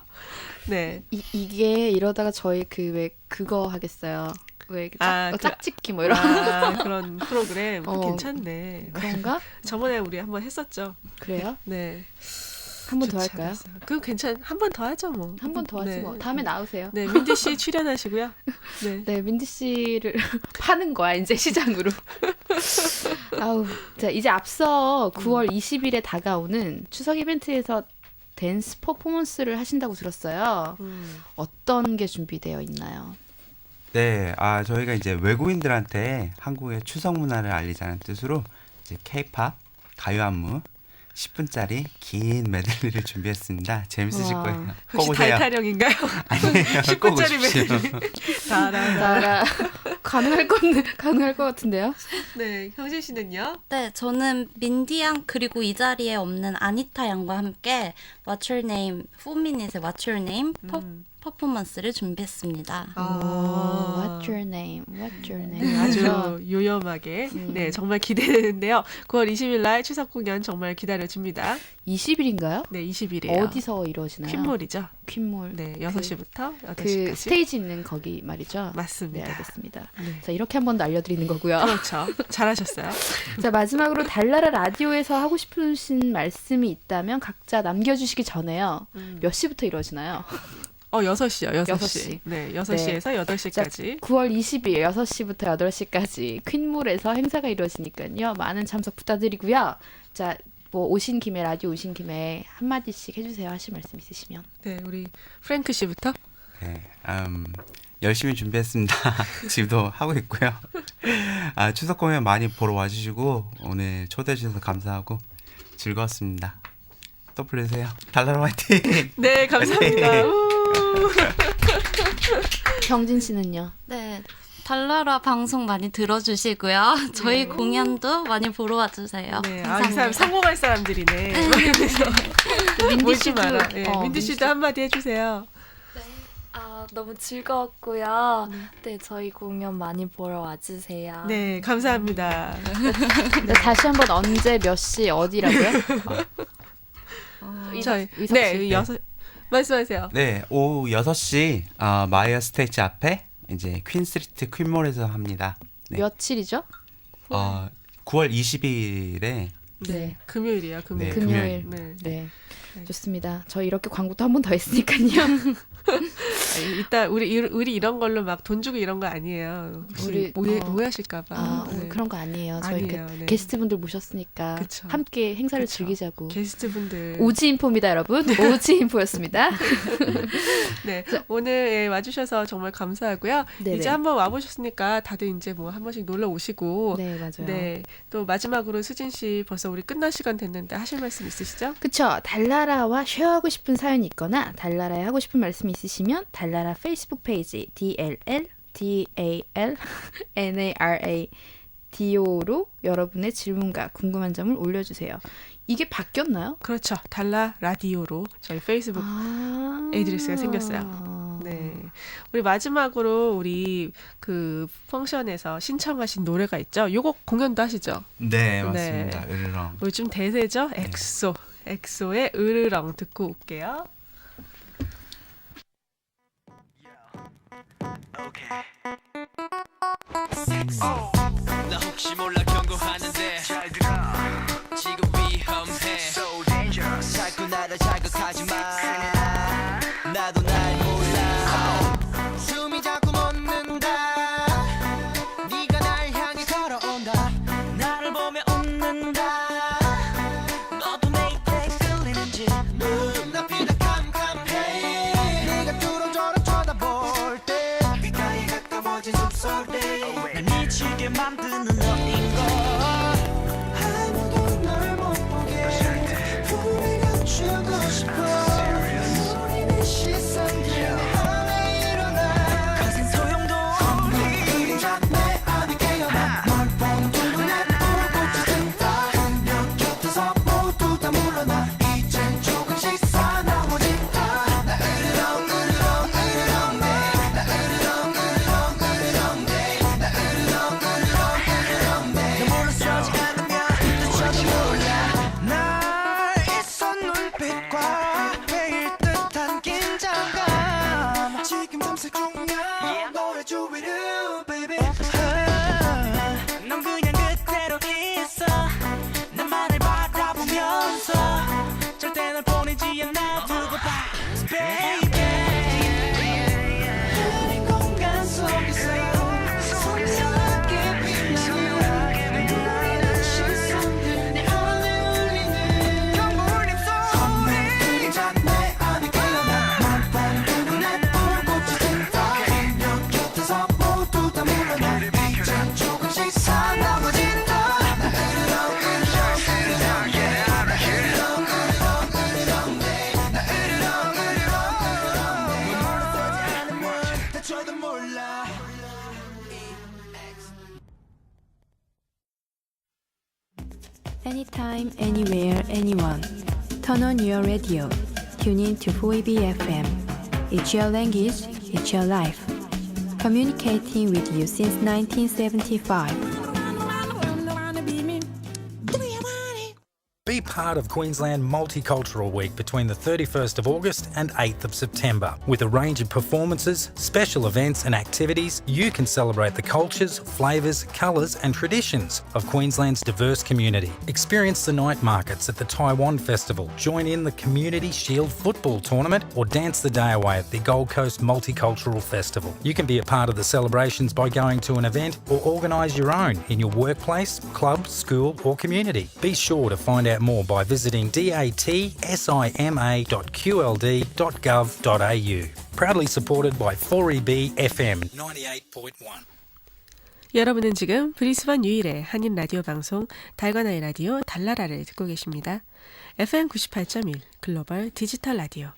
네, 이게 이러다가 저희 그거 하겠어요. 짝짓기 뭐 이런 그런 프로그램 괜찮네. 그런가? 저번에 우리 한번 했었죠. 그래요? 네. 한 번 더 할까요? 그거 한 번 더 하죠 뭐. 한 번 더 하지 뭐. 다음에 나오세요. 네, 민디 씨 출연하시고요. 네, 민디 씨를 파는 거야 이제 시장으로. 자, 이제 앞서 9월 20일에 다가오는 추석 이벤트에서 댄스 퍼포먼스를 하신다고 들었어요. 어떤 게 준비되어 있나요? 네, 저희가 이제 외국인들한테 한국의 추석 문화를 알리자는 뜻으로 이제 K-팝 가요 안무 10분짜리 긴 메들리를 준비했습니다. 재밌으실 거예요. 혹시 달타령인가요? 아니에요. 10분짜리 메들리. 따라 가능할 것 같은데요? 네, 형진 씨는요? 네, 저는 민디 양 그리고 이 자리에 없는 아니타 양과 함께 What's Your Name, 4minut의 What's Your Name 퍼포먼스를 준비했습니다. What's your name? What's your name? 네, 아주 요염하게 네, 정말 기대되는데요. 9월 20일 날 추석 공연 정말 기다려집니다. 20일인가요? 네, 20일이에요. 어디서 이루어지나요? 퀸몰이죠. 퀸몰. 네, 6시부터 8시까지. 그 스테이지 있는 거기 말이죠? 맞습니다. 네, 알겠습니다. 네. 자, 이렇게 한 번 더 알려드리는 거고요. 그렇죠. 잘하셨어요. 자, 마지막으로 달나라 라디오에서 하고 싶으신 말씀이 있다면 각자 남겨주시기 전에요. 몇 시부터 이루어지나요? 6시요. 6시. 6시. 네, 6시에서 8시까지. 9월 20일 6시부터 8시까지 퀸몰에서 행사가 이루어지니까요. 많은 참석 부탁드리고요. 자, 뭐 오신 김에 라디오 오신 김에 한마디씩 해주세요. 하실 말씀 있으시면. 네, 우리 프랭크 씨부터. 네, 열심히 준비했습니다. 지금도 하고 있고요. 추석 공연 많이 보러 와주시고 오늘 초대해 주셔서 감사하고 즐거웠습니다. 또 불러주세요. 달라라 화이팅! 네, 감사합니다. 경진 씨는요? 네, 달라라 방송 많이 들어주시고요. 저희 공연도 많이 보러 와주세요. 네, 감사합니다. 이 사람 성공할 사람들이네. 민디 씨도 민디 씨도 한마디 해주세요. 너무 즐거웠고요. 네, 저희 공연 많이 보러 와주세요. 네, 감사합니다. 네, 다시 한번 언제 몇 시 어디라고요? 저희 네, 6 말씀하세요. 네, 오후 6시 마이어 스테이지 앞에 이제 퀸스트리트 퀸몰에서 합니다. 네. 며칠이죠? 9월 20일에 네, 금요일이에요. 금요일. 네, 금요일. 네. 좋습니다. 저 이렇게 광고도 한 번 더 했으니까요. 이따 우리 이런 걸로 막 돈 주고 이런 거 아니에요. 우리 오해하실까봐. 네. 그런 거 아니에요. 저희 아니에요. 네. 게스트분들 모셨으니까 그쵸. 함께 행사를 그쵸. 즐기자고. 게스트분들. 오지인포입니다, 여러분. 오지인포였습니다. 네, 오늘 와주셔서 정말 감사하고요. 네네. 이제 한번 와보셨으니까 다들 이제 뭐 한 번씩 놀러 오시고. 네, 맞아요. 네, 또 마지막으로 수진 씨 벌써 우리 끝날 시간 됐는데 하실 말씀 있으시죠? 그쵸. 달나라와 쉐어하고 싶은 사연이 있거나 달나라에 하고 싶은 말씀이 있으시면 달나라 페이스북 페이지 DLLDALNARADO로 여러분의 질문과 궁금한 점을 올려주세요. 이게 바뀌었나요? 그렇죠. 달라 라디오로 저희 페이스북 애드레스가 생겼어요. 네, 우리 마지막으로 우리 그 펑션에서 신청하신 노래가 있죠. 요거 공연도 하시죠? 네, 맞습니다. 으르렁. 요즘 대세죠? 엑소의 으르렁 듣고 올게요. 나 혹시 몰라 경고하는데 잘 들어 지금 위험해 So dangerous 자꾸 나를 자극하지 마 나도 날 몰라 숨이 자꾸 멎는다 네가 날 향해 걸어온다 나를 보며 웃는다 너도 내 입에 끌리는지 눈앞이 다 캄캄해 네가 뚫어져라 쳐다볼 때 귓가에 가까워진 숨소리 날 미치게 만드는 너인 걸 아무도 널 못 보게 우리가 주고 싶어 우리는 시선들 안에 일어나 거센 소용도 없니 그림자 내 안에 깨어나 널 보는 눈에 불꽃이 든다 한 곁에서 모두 다 물러나 이젠 조금씩 사나워진다 나 으르렁 으르렁 으르렁 내 나 으르렁 으르렁 으르렁 내 나 으르렁 으르렁 으르렁 내 너 몰라서지 않으면 늦춰도 몰라 날 있어 눈빛과 매일 듯한 긴장감 지금 탐색 중이야 너의 주위를 baby 넌 그냥 그대로 있어 나만을 바라보면서 절대 널 보내지 않아 두고 봐 baby 이 공간 속에서 섬세하게 빛나는 우리는 시선들 내 안에 울리는 경물림 소리 그림자 내 안에 깨어나 널 보는 눈에 불꽃이 든다 한 곁에서 모두 다 물러나 이젠 조금씩 사나워진다 나 으르렁 으르렁 으르렁 내 나 으르렁 으르렁 으르렁 내 나 으르렁 으르렁 으르렁 내 몰라서지 않으면 다쳐도 몰라 Anytime, anywhere, anyone. Turn on your radio. Tune in to 4EB FM. It's your language, it's your life. Communicating with you since 1975. Be part of Queensland Multicultural Week between the 31st of August and 8th of September. With a range of performances, special events and activities, you can celebrate the cultures, flavours, colours and traditions of Queensland's diverse community. Experience the night markets at the Taiwan Festival, join in the Community Shield Football Tournament or dance the day away at the Gold Coast Multicultural Festival. You can be a part of the celebrations by going to an event or organise your own in your workplace, club, school or community. Be sure to find out more by visiting datsima.qld.gov.au. Proudly supported by 4EB FM 98.1. 여러분은 지금 브리스번 유일의 한인 라디오 방송 달관아이 라디오 달나라를 듣고 계십니다. FM 98.1 글로벌 디지털 라디오.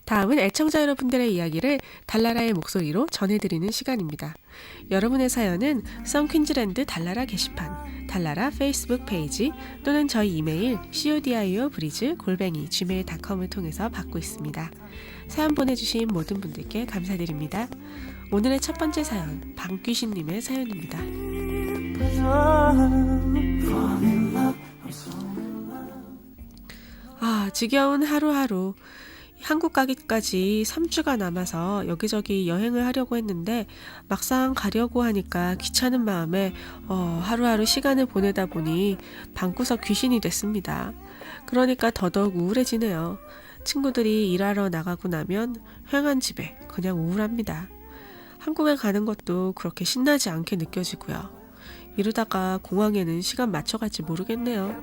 다음은 애청자 여러분들의 이야기를 달나라의 목소리로 전해드리는 시간입니다. 여러분의 사연은 썬퀸즈랜드 달나라 게시판, 달나라 페이스북 페이지 또는 저희 이메일 codiobridge@gmail.com을 통해서 받고 있습니다. 사연 보내주신 모든 분들께 감사드립니다. 오늘의 첫 번째 사연, 방귀신님의 사연입니다. 지겨운 하루하루. 한국 가기까지 3주가 남아서 여기저기 여행을 하려고 했는데 막상 가려고 하니까 귀찮은 마음에 하루하루 시간을 보내다 보니 방구석 귀신이 됐습니다. 그러니까 더더욱 우울해지네요. 친구들이 일하러 나가고 나면 휑한 집에 그냥 우울합니다. 한국에 가는 것도 그렇게 신나지 않게 느껴지고요. 이러다가 공항에는 시간 맞춰갈지 모르겠네요.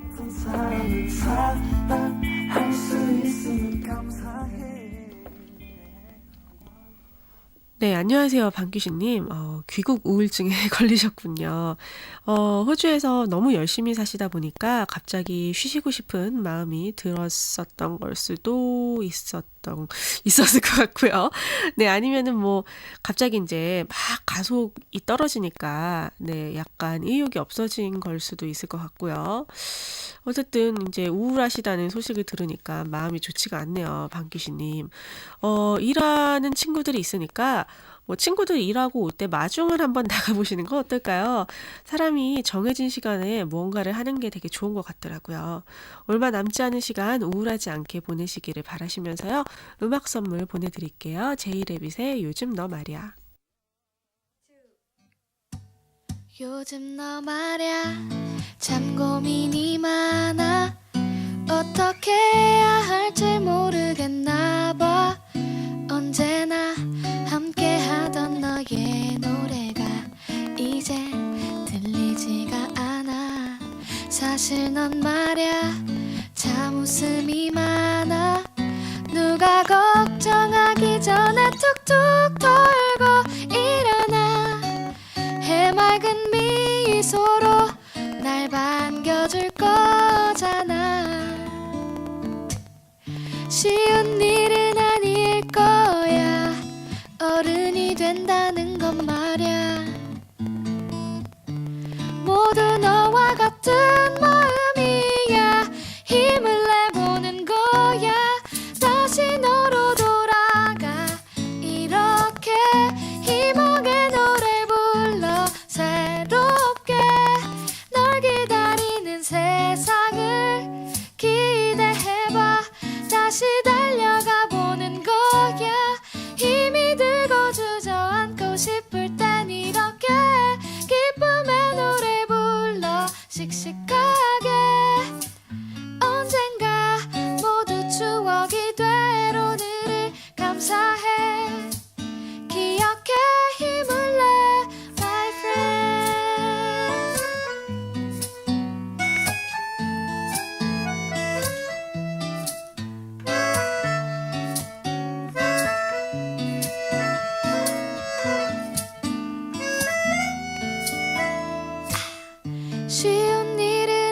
네, 안녕하세요. 방귀신님. 귀국 우울증에 걸리셨군요. 호주에서 너무 열심히 사시다 보니까 갑자기 쉬시고 싶은 마음이 들었었던 걸 수도 있었을 것 같고요. 네, 아니면은 갑자기 이제 막 가속이 떨어지니까, 네, 약간 의욕이 없어진 걸 수도 있을 것 같고요. 어쨌든 이제 우울하시다는 소식을 들으니까 마음이 좋지가 않네요. 방귀신님. 일하는 친구들이 있으니까 친구들이 일하고 올 때 마중을 한번 나가보시는 건 어떨까요? 사람이 정해진 시간에 무언가를 하는 게 되게 좋은 것 같더라고요. 얼마 남지 않은 시간 우울하지 않게 보내시기를 바라시면서요. 음악 선물 보내드릴게요. 제이레빗의 요즘 너 말이야. 요즘 너 말야 참 고민이 많아 어떻게 해야 할지 모르겠나 봐 언제나 함께 하던 너의 노래가 이제 들리지가 않아 사실 넌 말야 참 웃음이 많아 누가 걱정하기 전에 툭툭 털고 일어나 해맑은 미소로 날 반겨줄 거잖아 쉬운 일은 아닐 거야 어른이 된다는 건 말야 모두 너와 같은 마음이야 힘을 내보는 거야 다시 너로 돌아가 이렇게 희망의 노래 불러 새롭게 널 기다리는 세상을 기대해봐 다시 달려가 보는 거야 힘이 들고 주저앉고 싶을 땐 이렇게 기쁨의 노래 불러 씩씩하게 언젠가 모두 추억이 될 오늘을 감사해 기억해 힘을 내 my friend 쉬운 일은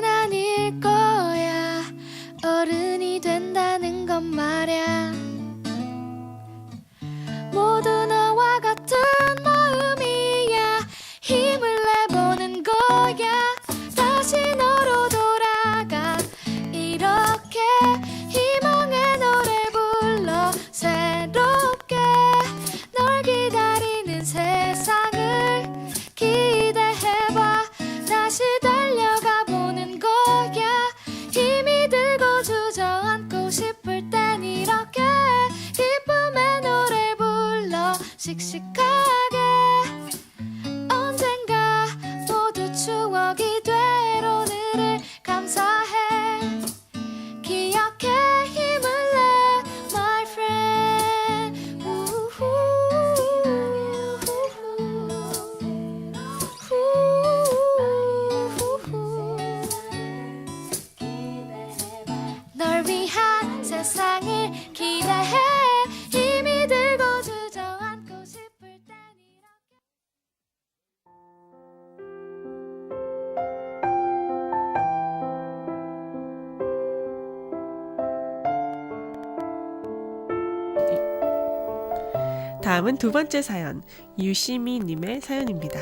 세상을 기대해 힘이 들고 주저앉고 싶을 땐 다음은 두 번째 사연, 유시미님의 사연입니다.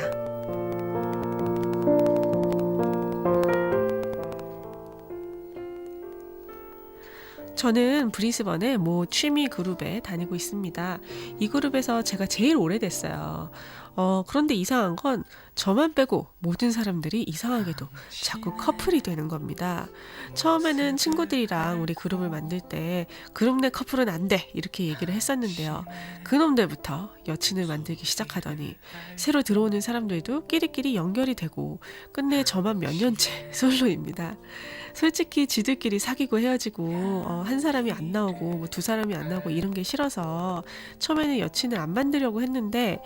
저는 브리스번의 모 취미 그룹에 다니고 있습니다. 이 그룹에서 제가 제일 오래됐어요. 그런데 이상한 건 저만 빼고 모든 사람들이 이상하게도 자꾸 커플이 되는 겁니다. 처음에는 친구들이랑 우리 그룹을 만들 때 그룹 내 커플은 안 돼 이렇게 얘기를 했었는데요. 그놈들부터 여친을 만들기 시작하더니 새로 들어오는 사람들도 끼리끼리 연결이 되고 끝내 저만 몇 년째 솔로입니다. 솔직히 지들끼리 사귀고 헤어지고 한 사람이 안 나오고 뭐 두 사람이 안 나오고 이런 게 싫어서 처음에는 여친을 안 만들려고 했는데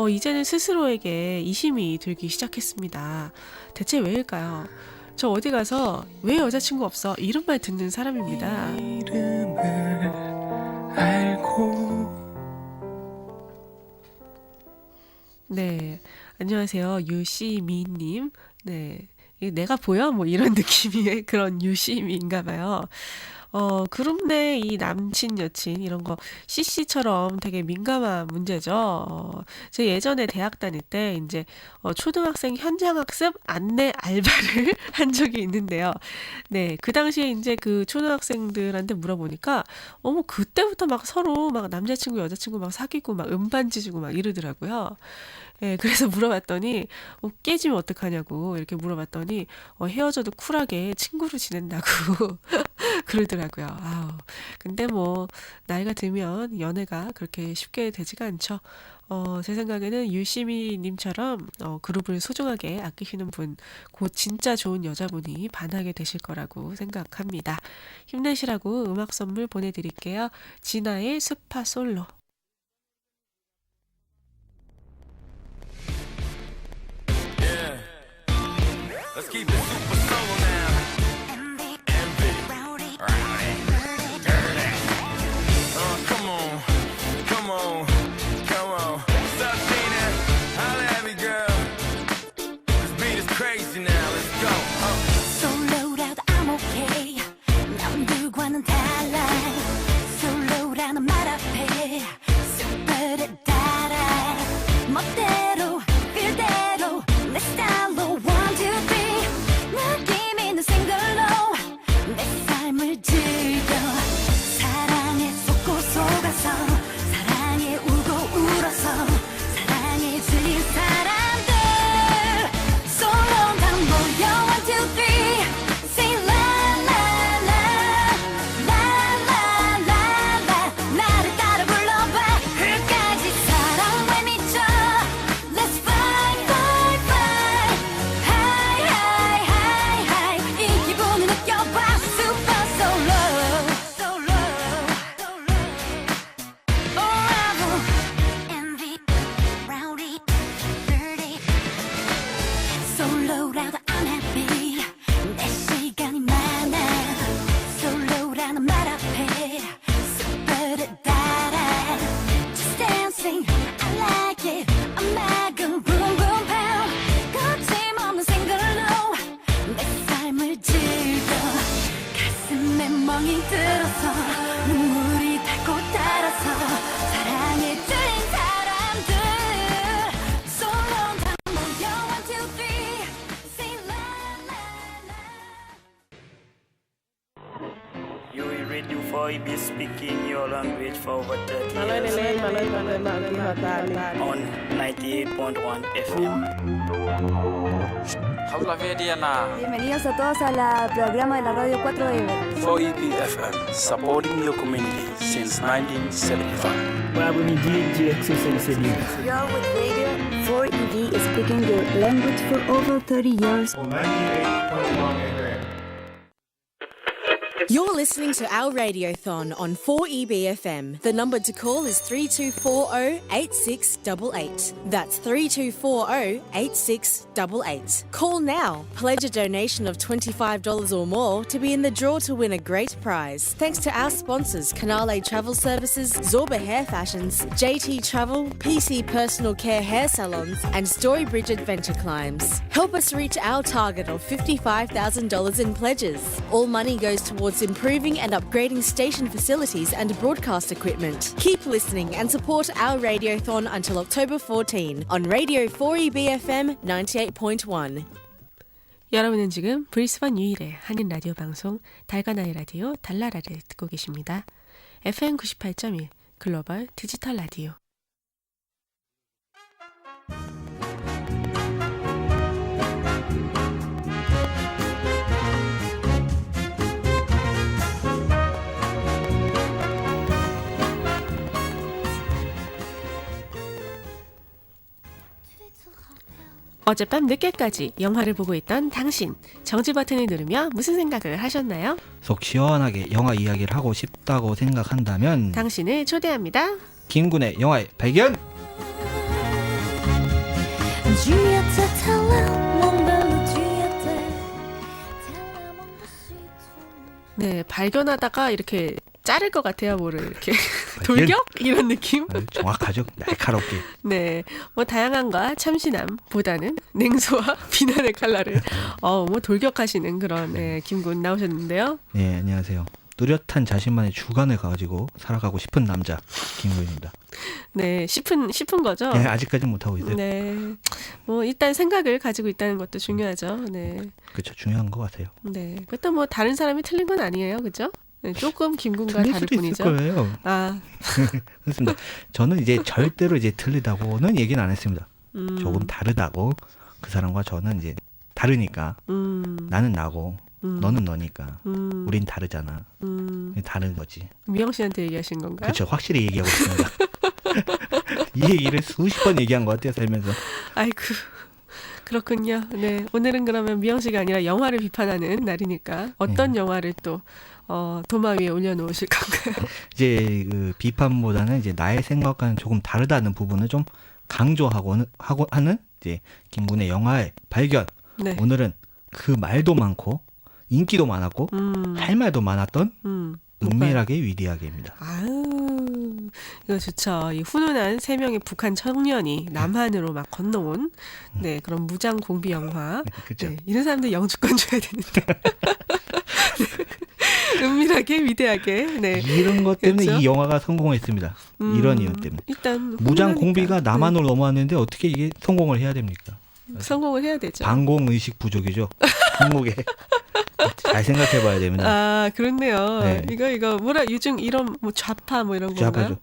이제는 스스로에게 이심이 들기 시작했습니다. 대체 왜일까요? 저 어디 가서 왜 여자친구 없어? 이런 말 듣는 사람입니다. 네, 안녕하세요. 유시미님. 네, 내가 보여? 뭐 이런 느낌의 그런 유시미인가 봐요. 그룹 내 이 남친, 여친 이런 거 CC처럼 되게 민감한 문제죠. 제가 예전에 대학 다닐 때 이제 초등학생 현장학습 안내 알바를 한 적이 있는데요. 네, 그 당시에 이제 그 초등학생들한테 물어보니까 그때부터 막 서로 막 남자친구, 여자친구 막 사귀고 막 음반지 주고 막 이러더라고요. 네, 그래서 물어봤더니 깨지면 어떡하냐고 이렇게 물어봤더니 헤어져도 쿨하게 친구로 지낸다고 그러더라고요. 근데 뭐 나이가 들면 연애가 그렇게 쉽게 되지가 않죠. 제 생각에는 유시미님처럼 그룹을 소중하게 아끼시는 분, 곧 진짜 좋은 여자분이 반하게 되실 거라고 생각합니다. 힘내시라고 음악 선물 보내드릴게요. 진아의 스파 솔로. Let's keep it super solo now. Envy, rowdy, dirty. Come on, come on, come on. What's up, Tina? Holla at me, girl. This beat is crazy now. Let's go. 솔로라도 I'm okay. 남들과는 달라. 솔로라는 말 앞에 super 따라. 멋대로, 필대로 내 스타일로. 느낌 있는 싱글로 내 삶을 즐겨 사랑에 쏟고 속아서 사랑에 울고 울어서 사랑에 질린 사람들 솔로가 모여 1, 2, 3 Say la la la la la la la 나를 따라 불러봐 끝까지 사랑에 미쳐 Let's fly fly fly High high high 이 기분을 느껴봐 Super solo solo Oh envy rowdy dirty 솔로라도 I'm happy 내 시간이 많아 솔로라는 말 앞에 super 따라 Just dancing I like it I'm making boom boom pound 거침없는 싱글로 내 삶을 즐겨 가슴에 멍이 들어서 눈물이 닳고 따라서 사랑에 들린 사람들 솔로가 모여 1, 2, 3 Say la la You will read you for be speaking your language for over 30 years. On 98.1 FM. Habla bien, Diana. Bienvenidos a todos al programa de la radio 4EB. 4EB FM, supporting your community since 1975. You're with radio 4EB speaking your language for over 30 years. 98.1 FM. You're listening to our radiothon on 4EBFM. The number to call is 3240-8688. That's 3240-8688. Call now. Pledge a donation of $25 or more to be in the draw to win a great prize. Thanks to our sponsors, Canale Travel Services, Zorba Hair Fashions, JT Travel, PC Personal Care Hair Salons, and Storybridge Adventure Climbs. Help us reach our target of $55,000 in pledges. All money goes towards improving and upgrading station facilities and broadcast equipment. Keep listening and support our radiothon until October 14 on Radio 4EBFM 98.1. 여러분은 지금 브리스번 유일의 한인 라디오 방송 달가나이 라디오 달라라를 듣고 계십니다. FM 98.1 글로벌 디지털 라디오. 어젯밤 늦게까지 영화를 보고 있던 당신, 정지 버튼을 누르며 무슨 생각을 하셨나요? 속 시원하게 영화 이야기를 하고 싶다고 생각한다면 당신을 초대합니다. 김군의 영화의 발견! 네, 발견하다가 이렇게 자를 것 같아요, 뭐를 이렇게 돌격 이런 느낌. 정확하죠, 날카롭게. 네, 뭐 다양함과 참신함보다는 냉소와 비난의 칼날을 뭐 돌격하시는 그런 김군 나오셨는데요. 네, 안녕하세요. 뚜렷한 자신만의 주관을 가지고 살아가고 싶은 남자 김군입니다. 네, 싶은 거죠. 네, 아직까지는 못 하고 있어요. 네, 뭐 일단 생각을 가지고 있다는 것도 중요하죠. 네, 그렇죠, 중요한 것 같아요. 네, 그것도 뭐 다른 사람이 틀린 건 아니에요, 그렇죠? 네, 조금 김군과 다를 뿐이죠. 틀릴 수도 있을 거예요. 아, 그렇습니다. 저는 이제 절대로 이제 틀리다고는 얘기는 안 했습니다. 조금 다르다고. 그 사람과 저는 이제 다르니까. 나는 나고 너는 너니까. 우린 다르잖아. 다른 거지. 미영 씨한테 얘기하신 건가요? 그렇죠. 확실히 얘기하고 있습니다. 이 얘기를 수십 번 얘기한 것 같아요, 살면서. 아이고. 그렇군요. 네, 오늘은 그러면 미영 씨가 아니라 영화를 비판하는 날이니까 어떤 영화를 또 도마 위에 올려놓으실 건가요? 이제 그 비판보다는 이제 나의 생각과는 조금 다르다는 부분을 좀 강조하고 하는 이제 김군의 영화의 발견. 네. 오늘은 그 말도 많고 인기도 많았고 할 말도 많았던 은밀하게 위대하게입니다. 아유, 이거 좋죠. 이 훈훈한 세 명의 북한 청년이 남한으로 막 건너온 네, 그런 무장 공비 영화. 그렇죠. 네, 이런 사람들 영주권 줘야 되는데. 은밀하게 위대하게. 네. 이런 것 때문에 그렇죠? 이 영화가 성공했습니다. 이런 이유 때문에. 일단 무장 공비가 남한으로 넘어왔는데 어떻게 이게 성공을 해야 됩니까? 성공을 해야 되죠. 방공 의식 부족이죠. 한국에. 잘 생각해봐야 됩니다. 아, 그렇네요. 네. 이거 뭐라 요즘 이런 뭐 좌파 뭐 이런 건가요? 좌파죠.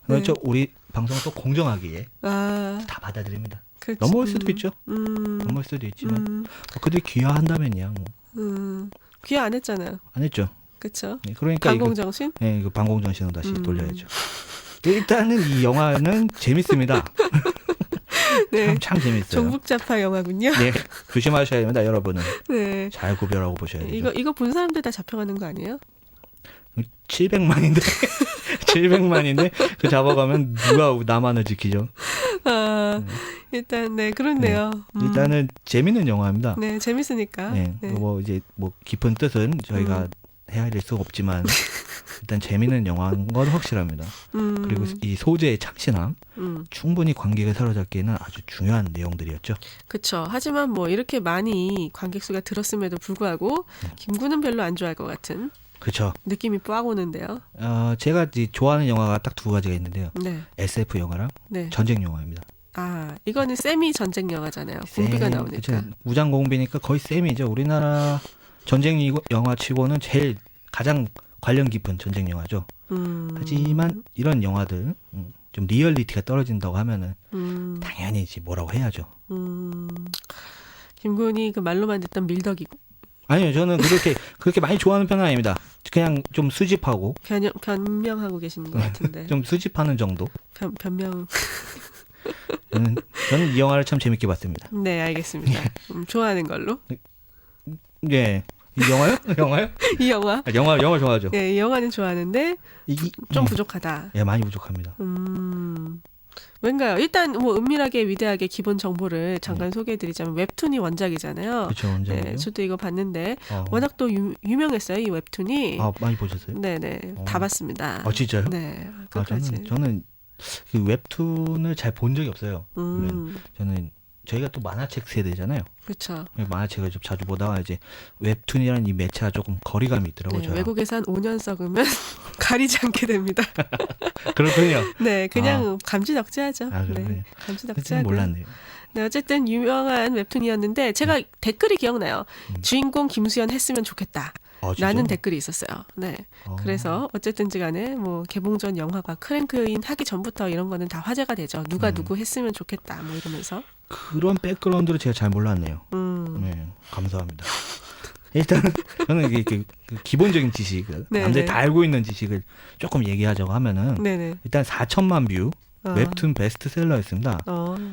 그렇죠. 네. 우리 방송을 또 공정하기에 다 받아들입니다. 그렇지. 넘어올 수도 있죠. 넘어올 수도 있지만 그들이 귀화한다면요. 뭐. 귀화 안 했잖아요. 안 했죠. 그렇죠. 네, 그러니까 방공정신? 네, 이거 방공정신으로 다시 돌려야죠. 일단은 이 영화는 재밌습니다. 네, 참 재밌어요. 종북좌파 영화군요. 네, 조심하셔야 됩니다, 여러분은. 네, 잘 구별하고 보셔야 돼요. 이거 본 사람들 다 잡혀가는 거 아니에요? 700만인데 700만인데 그 잡아가면 누가 남한을 지키죠? 일단 네, 그렇네요. 네, 일단은 재밌는 영화입니다. 네, 재밌으니까. 네, 네. 뭐 이제 뭐 깊은 뜻은 저희가 헤아릴 수 없지만 일단 재밌는 영화인 건 확실합니다. 그리고 이 소재의 착신함, 충분히 관객을 사로잡기에는 아주 중요한 내용들이었죠. 그렇죠. 하지만 뭐 이렇게 많이 관객 수가 들었음에도 불구하고 김군은 별로 안 좋아할 것 같은. 그렇죠. 느낌이 빡 오는데요. 제가 이제 좋아하는 영화가 딱 두 가지가 있는데요. 네. SF 영화랑 네. 전쟁 영화입니다. 아, 이거는 세미 전쟁 영화잖아요. 공비가 나오니까. 그쵸. 무장 공비니까 거의 셈이죠. 우리나라 전쟁 영화 치고는 제일 가장 관련 깊은 전쟁 영화죠. 하지만 이런 영화들 좀 리얼리티가 떨어진다고 하면은 당연히 이제 뭐라고 해야죠. 김군이 그 말로만 듣던 밀덕이고. 아니요, 저는 그렇게 많이 좋아하는 편은 아닙니다. 그냥 좀 수집하고 변명하고 계시는 것 같은데. 좀 수집하는 정도. 변명. 저는 이 영화를 참 재밌게 봤습니다. 네, 알겠습니다. 좋아하는 걸로. 네, 이 영화요? 영화요? 이 영화. 영화 좋아하죠. 네, 이 영화는 좋아하는데 좀 부족하다. 예, 많이 부족합니다. 왠가요? 일단 뭐 은밀하게 위대하게 기본 정보를 잠깐 소개해드리자면 웹툰이 원작이잖아요. 그렇죠, 원작이요. 네, 저도 이거 봤는데 워낙 또 유명했어요, 이 웹툰이. 아, 많이 보셨어요? 네네, 다 봤습니다. 진짜요? 네, 끝까지. 저는 그 웹툰을 잘 본 적이 없어요. 저는 저희가 또 만화책 세대잖아요. 그렇죠. 만화책을 좀 자주 보다가 이제 웹툰이라는 이 매체와 조금 거리감이 있더라고요. 네, 외국에서 한 5년 썩으면 가리지 않게 됩니다. 그렇군요. 네, 그냥 감지덕지하죠. 네, 감지덕지하고. 몰랐네요. 네, 어쨌든 유명한 웹툰이었는데 제가 댓글이 기억나요. 주인공 김수현 했으면 좋겠다. 라는 댓글이 있었어요. 네. 그래서 어쨌든지 간에 뭐 개봉 전 영화가 크랭크인 하기 전부터 이런 거는 다 화제가 되죠. 누가 누구 했으면 좋겠다. 뭐 이러면서. 그런 백그라운드를 제가 잘 몰랐네요. 네, 감사합니다. 일단 저는 이게 그 기본적인 지식, 남들이 다 알고 있는 지식을 조금 얘기하자고 하면은 일단 4천만 뷰 웹툰 베스트셀러였습니다.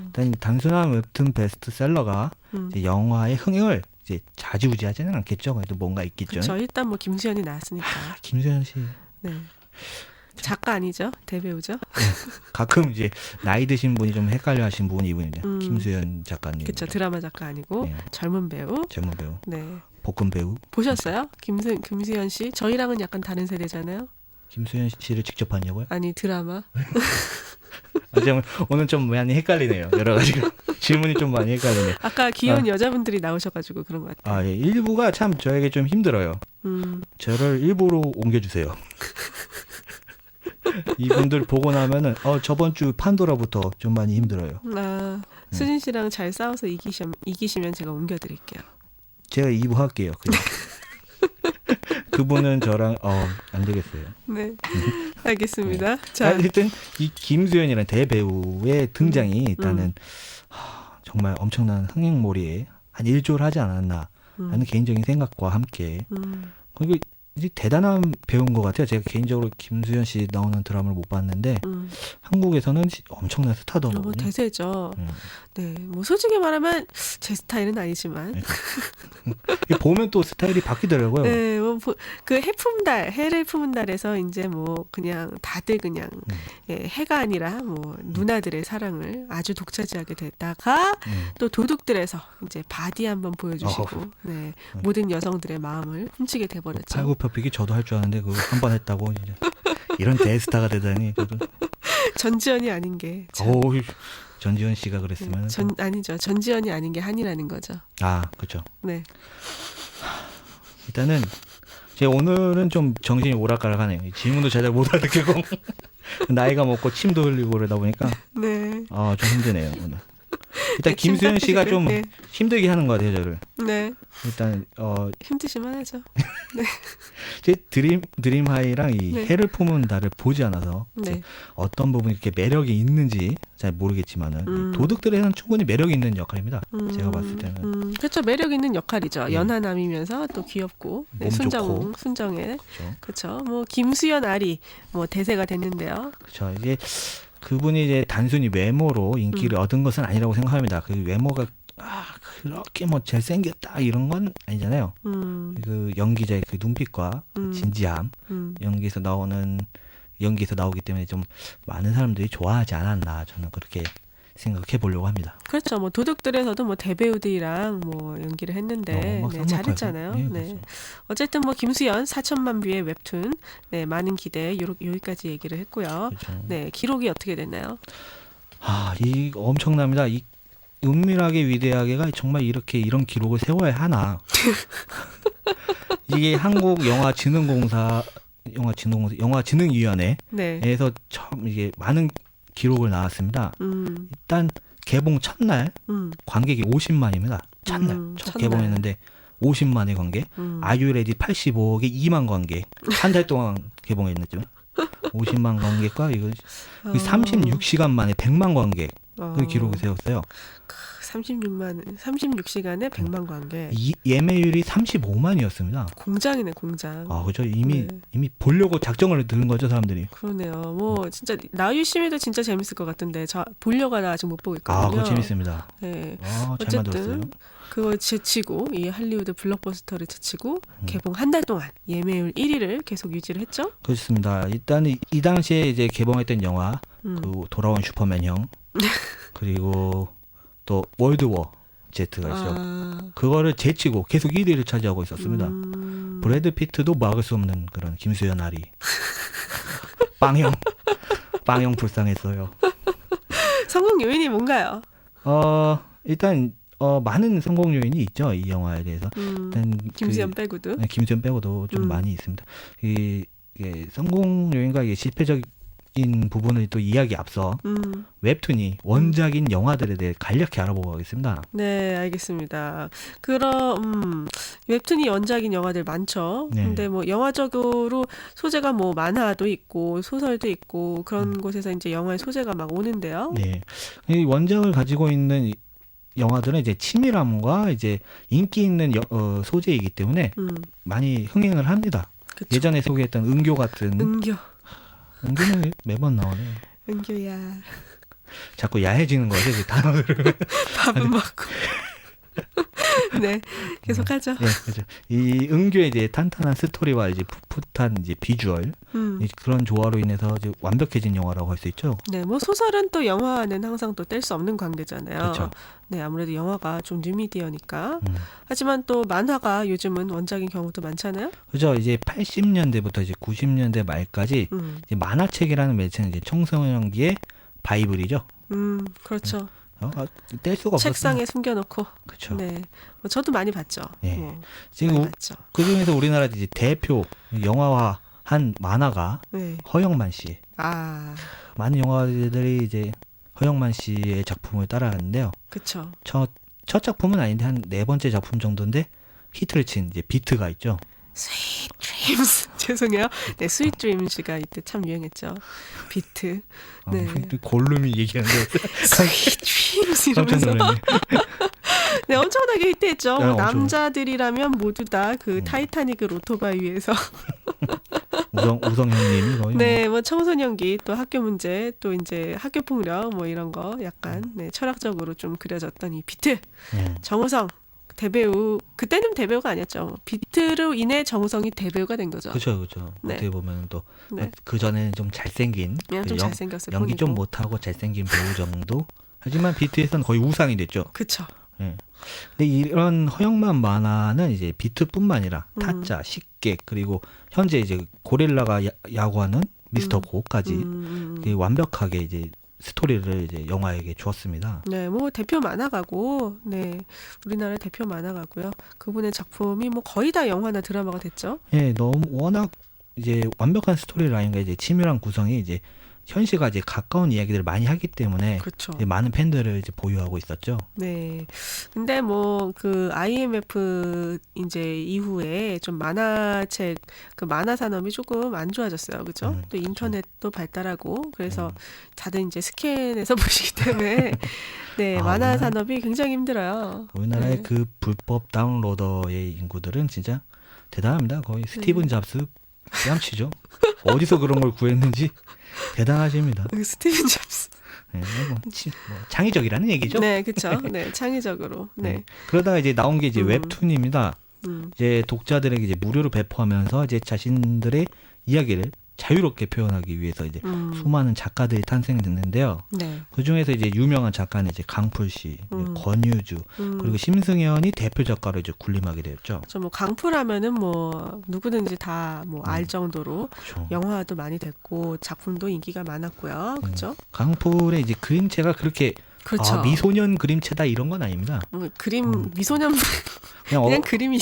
일단 단순한 웹툰 베스트셀러가 이제 영화의 흥행을 이제 좌지우지하지는 않겠죠. 그래도 뭔가 있겠죠. 그렇죠. 일단 뭐 김수현이 나왔으니까. 김수현 씨. 네. 작가 아니죠? 대배우죠? 네. 가끔 이제 나이 드신 분이 좀 헷갈려하신 분이 이분이죠. 김수현 작가님. 그렇죠. 드라마 작가 아니고 젊은 배우. 네. 볶음 배우. 보셨어요? 김수현 씨? 저희랑은 약간 다른 세대잖아요. 김수현 씨를 직접 봤냐고요? 아니 드라마. 오늘 좀 많이 헷갈리네요. 여러 가지가 질문이 좀 많이 헷갈리네요. 아까 귀여운 여자분들이 나오셔가지고 그런 것 같아요. 예. 일부가 참 저에게 좀 힘들어요. 저를 일부러 옮겨주세요. 이분들 보고 나면은 저번 주 판도라부터 좀 많이 힘들어요. 수진 씨랑 잘 싸워서 이기시면 제가 옮겨드릴게요. 제가 2부 할게요. 그냥. 그분은 저랑 안 되겠어요. 네, 알겠습니다. 자, 일단 이 김수현이라는 대배우의 등장이 일단은 정말 엄청난 흥행몰이에 한 1조를 하지 않았나 하는 개인적인 생각과 함께 그리고 이제 대단한 배우인 것 같아요. 제가 개인적으로 김수현 씨 나오는 드라마를 못 봤는데 한국에서는 엄청난 스타더라고요. 대세죠. 네, 뭐 솔직히 말하면 제 스타일은 아니지만 보면 또 스타일이 바뀌더라고요. 네, 뭐 그 해를 품은 달에서 이제 뭐 그냥 다들 그냥 해가 아니라 뭐 누나들의 사랑을 아주 독차지하게 됐다가 또 도둑들에서 이제 바디 한번 보여주시고 모든 여성들의 마음을 훔치게 돼버렸죠. 팔굽혀펴기 저도 할 줄 아는데 그거 한 번 했다고 이제 이런 대스타가 되다니. 전지현이 아닌 게. 전지현 씨가 그랬으면 아니죠. 전지현이 아닌 게 한이라는 거죠. 그렇죠. 네. 일단은 제가 오늘은 좀 정신이 오락가락하네요. 질문도 제대로 못 알아듣고 나이가 먹고 침도 흘리고 그러다 보니까 좀 힘드네요 오늘. 일단 김수현 씨가 좀 힘들게 하는 것 같아요 저를. 네. 일단 힘드시면 하죠. 네. 제 드림하이랑 이 해를 품은 달을 보지 않아서 어떤 부분이 이렇게 매력이 있는지 잘 모르겠지만은 도둑들에는 충분히 매력이 있는 역할입니다. 제가 봤을 때는. 그렇죠. 매력 있는 역할이죠. 연하남이면서 또 귀엽고 순정해. 그렇죠. 뭐 김수현 아리 뭐 대세가 됐는데요. 그렇죠. 이제 그분이 이제 단순히 외모로 인기를 얻은 것은 아니라고 생각합니다. 그 외모가 그렇게 뭐 잘생겼다 이런 건 아니잖아요. 그 연기자의 그 눈빛과 그 진지함, 연기에서 나오기 때문에 좀 많은 사람들이 좋아하지 않았나 저는 그렇게 생각해 보려고 합니다. 그렇죠. 뭐 도둑들에서도 뭐 대배우들이랑 뭐 연기를 했는데 잘했잖아요. 네. 어쨌든 뭐 김수현 4천만 뷰의 웹툰, 많은 기대 여기까지 얘기를 했고요. 그렇죠. 네, 기록이 어떻게 됐나요? 이 엄청납니다. 이 은밀하게 위대하게가 정말 이런 기록을 세워야 하나? 이게 한국 영화진흥위원회에서 처음 이게 많은 기록을 나왔습니다. 일단 개봉 첫날 관객이 50만입니다. 첫날 첫 개봉했는데 50만의 관객. 아유레디 85억에 2만 관객. 한 달 동안 개봉했죠. 50만 관객과 이거 36시간 만에 100만 관객 그 기록을 세웠어요. 36시간에 100만 관객. 예매율이 35만이었습니다. 공장이네, 공장. 아, 그죠. 이미 보려고 작정을 드는 거죠, 사람들이. 그러네요. 뭐 진짜 나유심이도 진짜 재밌을 것 같은데 저 보려고 하다 아직 못 보고 있거든요. 아, 그거 재밌습니다. 네. 잘 만들었어요. 어쨌든 그걸 제치고 이 할리우드 블록버스터를 제치고 개봉 한 달 동안 예매율 1위를 계속 유지를 했죠. 그렇습니다. 일단 이 당시에 이제 개봉했던 영화 그 돌아온 슈퍼맨형 그리고 또 월드워 Z가 있죠. 그거를 제치고 계속 1위를 차지하고 있었습니다. 브래드 피트도 막을 수 없는 그런 김수현 아리. 빵형 불쌍했어요. 성공 요인이 뭔가요? 일단 많은 성공 요인이 있죠, 이 영화에 대해서. 일단 김수현 빼고도. 네, 김수현 빼고도 좀 많이 있습니다. 이게 성공 요인과 이게 실패적인 부분을 또 이야기 앞서 웹툰이 원작인 영화들에 대해 간략히 알아보고 가겠습니다. 네, 알겠습니다. 그럼 웹툰이 원작인 영화들 많죠. 네. 근데 뭐 영화적으로 소재가 뭐 만화도 있고 소설도 있고 그런 곳에서 이제 영화의 소재가 막 오는데요. 네, 이 원작을 가지고 있는 영화들은 이제 치밀함과 이제 인기 있는 소재이기 때문에 많이 흥행을 합니다. 그쵸. 예전에 소개했던 은교 같은 은교는 매번 나오네. 은교야. 자꾸 야해지는 거죠, 이 단어를. 밥은 먹고. 네, 계속하죠. 네, 그렇죠. 이 은교의 이제 탄탄한 스토리와 이제 풋풋한 이제 비주얼 그런 조화로 인해서 이제 완벽해진 영화라고 할 수 있죠. 네, 뭐 소설은 또 영화는 항상 또 뗄 수 없는 관계잖아요. 그렇죠. 네, 아무래도 영화가 좀 뉴미디어니까. 하지만 또 만화가 요즘은 원작인 경우도 많잖아요. 그죠. 이제 80년대부터 이제 90년대 말까지 이제 만화책이라는 매체는 이제 청소년기의 바이블이죠. 그렇죠. 뗄 수가 없었어요. 책상에 숨겨놓고. 그렇죠. 네, 뭐 저도 많이 봤죠. 네. 지금 그 중에서 우리나라 이제 대표 영화화한 만화가 허영만 씨. 많은 영화들이 이제 허영만 씨의 작품을 따라가는데요. 그렇죠. 첫 작품은 아닌데 한 4번째 작품 정도인데 히트를 친 이제 비트가 있죠. Sweet Dreams. 죄송해요. 네, Sweet Dreams가 이때 참 유행했죠. 비트. 네. 골룸이 얘기하는데 Sweet Dreams 이러면서. 네, 엄청나게 히트했죠. 네, 남자들이라면 모두 다 그 타이타닉을 오토바이 위에서. 우성 형님이 거의. 네, 뭐 청소년기 또 학교 문제 또 이제 학교 폭력 뭐 이런 거 약간 철학적으로 좀 그려졌던 이 비트. 정우성 대배우 그때는 대배우가 아니었죠. 비트로 인해 정우성이 대배우가 된 거죠. 그렇죠. 어떻게 보면 또 그 전에는 좀 잘생긴 좀 잘생겼을 연기 뿐이고. 좀 못하고 잘생긴 배우 정도. 하지만 비트에서는 거의 우상이 됐죠. 그렇죠. 네. 근데 이런 허영만 만화는 이제 비트뿐만 아니라 타짜, 식객 그리고 현재 이제 고릴라가 야구하는 미스터 고까지 완벽하게 이제 스토리를 이제 영화에게 주었습니다. 네, 뭐 대표 만화가고, 네, 우리나라 대표 만화가고요. 그분의 작품이 뭐 거의 다 영화나 드라마가 됐죠. 네, 너무 워낙 이제 완벽한 스토리 라인과 이제 치밀한 구성이 이제 현실과 이제 가까운 이야기들을 많이 하기 때문에 그렇죠. 이제 많은 팬들을 이제 보유하고 있었죠. 네. 근데 뭐 그 IMF 이제 이후에 좀 만화책 그 만화 산업이 조금 안 좋아졌어요. 그죠? 또 인터넷도 발달하고 그래서 다들 이제 스캔해서 보시기 때문에 네, 만화 산업이 굉장히 힘들어요. 우리나라의 그 불법 다운로더의 인구들은 진짜 대단합니다. 거의 스티븐 잡스 뺨치죠. 어디서 그런 걸 구했는지 대단하십니다. 스티븐 잡스. 네, 뭐 창의적이라는 얘기죠. 네, 그렇죠. 네, 창의적으로. 네. 그러다가 이제 나온 게 이제 웹툰입니다. 이제 독자들에게 이제 무료로 배포하면서 이제 자신들의 이야기를 자유롭게 표현하기 위해서 이제 수많은 작가들이 탄생했는데요. 네. 그 중에서 이제 유명한 작가는 이제 강풀 씨, 권유주 그리고 심승현이 대표 작가로 이제 군림하게 되었죠. 저 뭐 강풀하면은 뭐 누구든지 다 뭐 알 정도로 그렇죠. 영화도 많이 됐고 작품도 인기가 많았고요. 그렇죠? 강풀의 이제 그림체가 그렇게 그렇죠. 미소년 그림체다 이런 건 아닙니다. 그림 미소년 그냥 그림이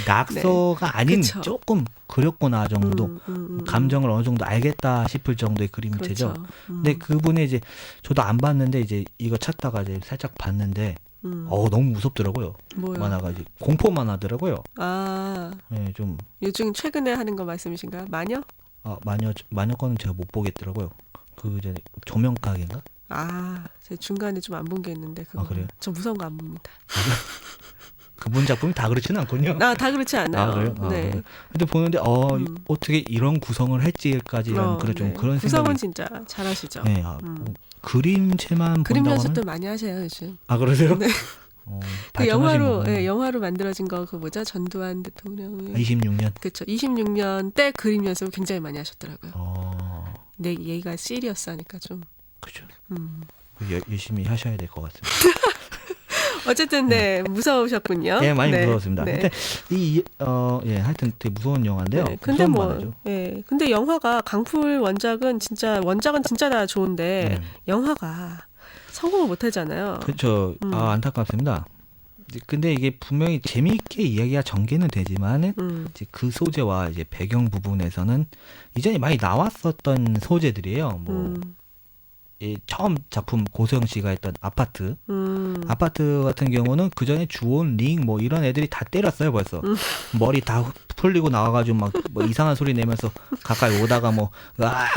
낙서가 네. 아닌 그쵸. 조금 그렸구나 정도 감정을 어느 정도 알겠다 싶을 정도의 그림체죠. 그렇죠. 근데 그분이 이제 저도 안 봤는데 이제 이거 찾다가 이제 살짝 봤는데 너무 무섭더라고요. 뭐요? 만화가 이제 공포 만화더라고요. 네, 좀 요즘 최근에 하는 거 말씀이신가요? 마녀? 마녀 거는 제가 못 보겠더라고요. 그 전에 조명가게인가? 제가 중간에 좀 안 본 게 있는데 그거. 그래요? 저 무서운 거 안 봅니다. 그분 작품이 다 그렇지는 않군요. 다 그렇지 않아요. 그래요? 네. 그래요? 근데 보는데 어떻게 이런 구성을 했지까지는 좀 그런 구성은 생각이. 진짜 잘하시죠. 네, 그림체만 그림 본다고는. 연습도 많이 하세요 요즘. 그러세요? 네. 그 발전하신 영화로 거군요. 영화로 만들어진 거 그 뭐죠? 전두환 대통령의 26년. 그렇죠. 26년 때 그림 연습을 굉장히 많이 하셨더라고요. 네, 얘가 시리어스하니까 좀. 그렇죠. 열심히 하셔야 될 것 같습니다. 어쨌든 무서우셨군요. 네, 많이 네. 무서웠습니다. 네. 근데 하여튼 되게 무서운 영화인데요. 네, 근데 무서운 만화죠. 근데 영화가 강풀 원작은 진짜 다 좋은데 영화가 성공을 못 하잖아요. 그렇죠. 안타깝습니다. 근데 이게 분명히 재미있게 이야기가 전개는 되지만은 이제 그 소재와 이제 배경 부분에서는 이전에 많이 나왔었던 소재들이에요. 이 처음 작품 고소영 씨가 했던 아파트 같은 경우는 그 전에 주온 링 이런 애들이 다 때렸어요 벌써. 머리 다 풀리고 나와가지고 막 이상한 소리 내면서 가까이 오다가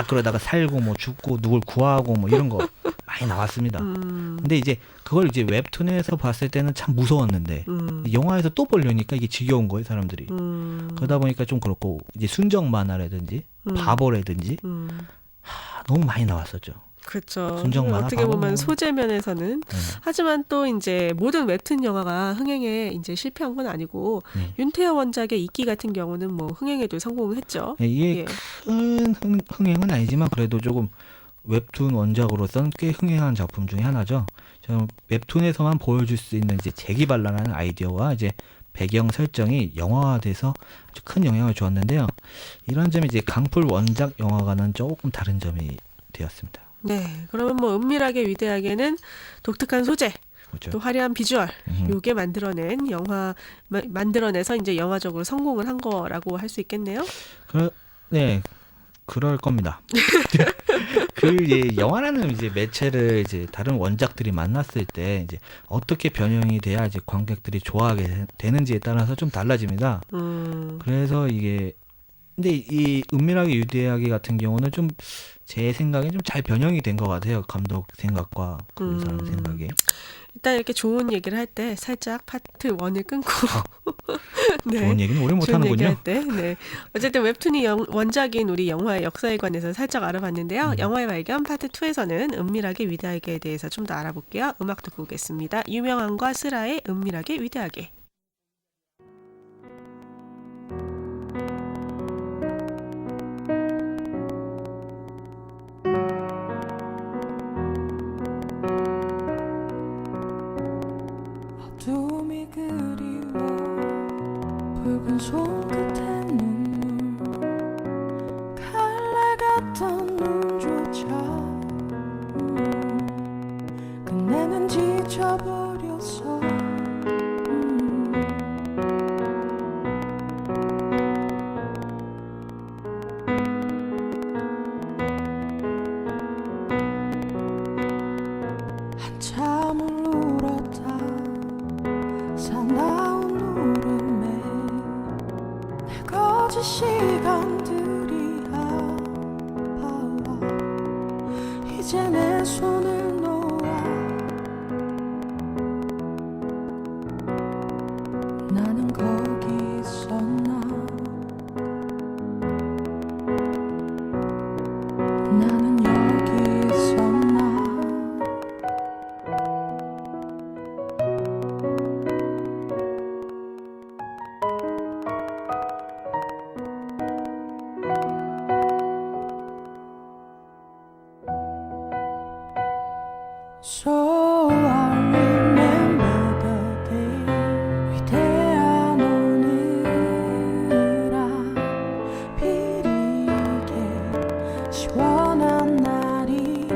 그러다가 살고 죽고 누굴 구하고 이런 거 많이 나왔습니다. 근데 이제 그걸 이제 웹툰에서 봤을 때는 참 무서웠는데 영화에서 또 보려니까 이게 지겨운 거예요 사람들이. 그러다 보니까 좀 그렇고 이제 순정 만화라든지 바보라든지 너무 많이 나왔었죠. 그렇죠. 순정 만화 어떻게 보면 소재 면에서는 하지만 또 이제 모든 웹툰 영화가 흥행에 이제 실패한 건 아니고 윤태호 원작의 이끼 같은 경우는 흥행에도 성공했죠. 이게 큰 흥행은 아니지만 그래도 조금 웹툰 원작으로서는 꽤 흥행한 작품 중에 하나죠. 저는 웹툰에서만 보여줄 수 있는 이제 재기발랄한 아이디어와 이제 배경 설정이 영화화돼서 아주 큰 영향을 주었는데요. 이런 점이 이제 강풀 원작 영화과는 조금 다른 점이 되었습니다. 네, 그러면 은밀하게 위대하게는 독특한 소재, 그렇죠. 또 화려한 비주얼, 요게 만들어내서 이제 영화적으로 성공을 한 거라고 할 수 있겠네요. 그럴 겁니다. 영화라는 이제 매체를 이제 다른 원작들이 만났을 때 이제 어떻게 변형이 돼야 이제 관객들이 좋아하게 되는지에 따라서 좀 달라집니다. 그래서 근데 이 은밀하게 위대하게 같은 경우는 좀 제 생각에 좀 잘 변형이 된 것 같아요. 감독 생각과 그 사람 생각에. 일단 이렇게 좋은 얘기를 할 때 살짝 파트 1을 끊고 좋은 얘기는 오래 못하는군요. 어쨌든 웹툰이 원작인 우리 영화의 역사에 관해서 살짝 알아봤는데요. 영화의 발견 파트 2에서는 은밀하게 위대하게에 대해서 좀 더 알아볼게요. 음악 듣고 오겠습니다. 유명한과 슬아의 은밀하게 위대하게. 어둠이 그리워 붉은 손끝에 눈물 칼날 같던 눈조차 끝내는 지쳐버렸어 한참을 울었다 사나운 울음에 내 거짓 시간들이 아파와 이제 내 손을 놓아 나는 거기 있었나 나는 여기 있었나 So I remember the day 위대한 오늘아 비리게 시원한 날이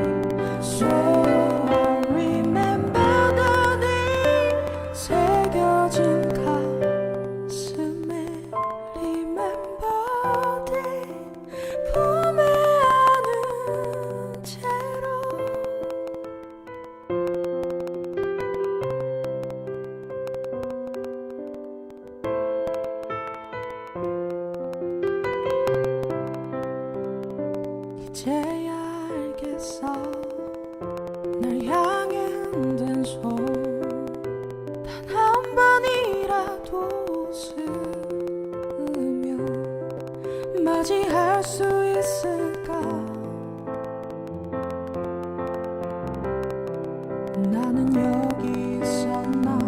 So I remember the day 새겨진 가슴에 Remember day 품에 안은 채로 이제야 알겠어 맞이할 수 있을까? 나는 여기 있었나?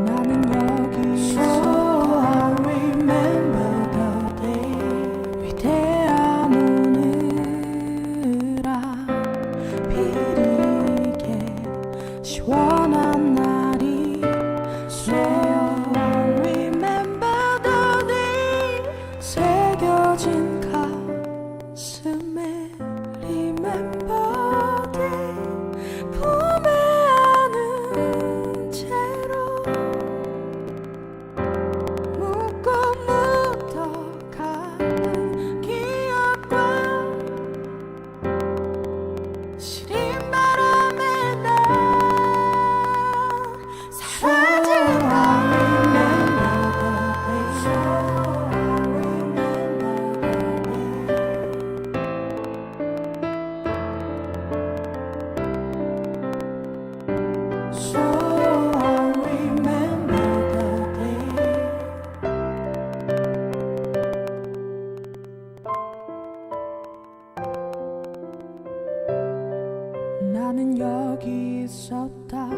나는 여기 있었나? So I remember the day 위대한 오늘아 비리게 시원한 날이 So I remember the day 새겨진 가슴에 Remember day 품에 안은 채로 묻고 묻어가는 기억과 시린 바람에 난 사라질까 So I remember the day 나는 여기 있었다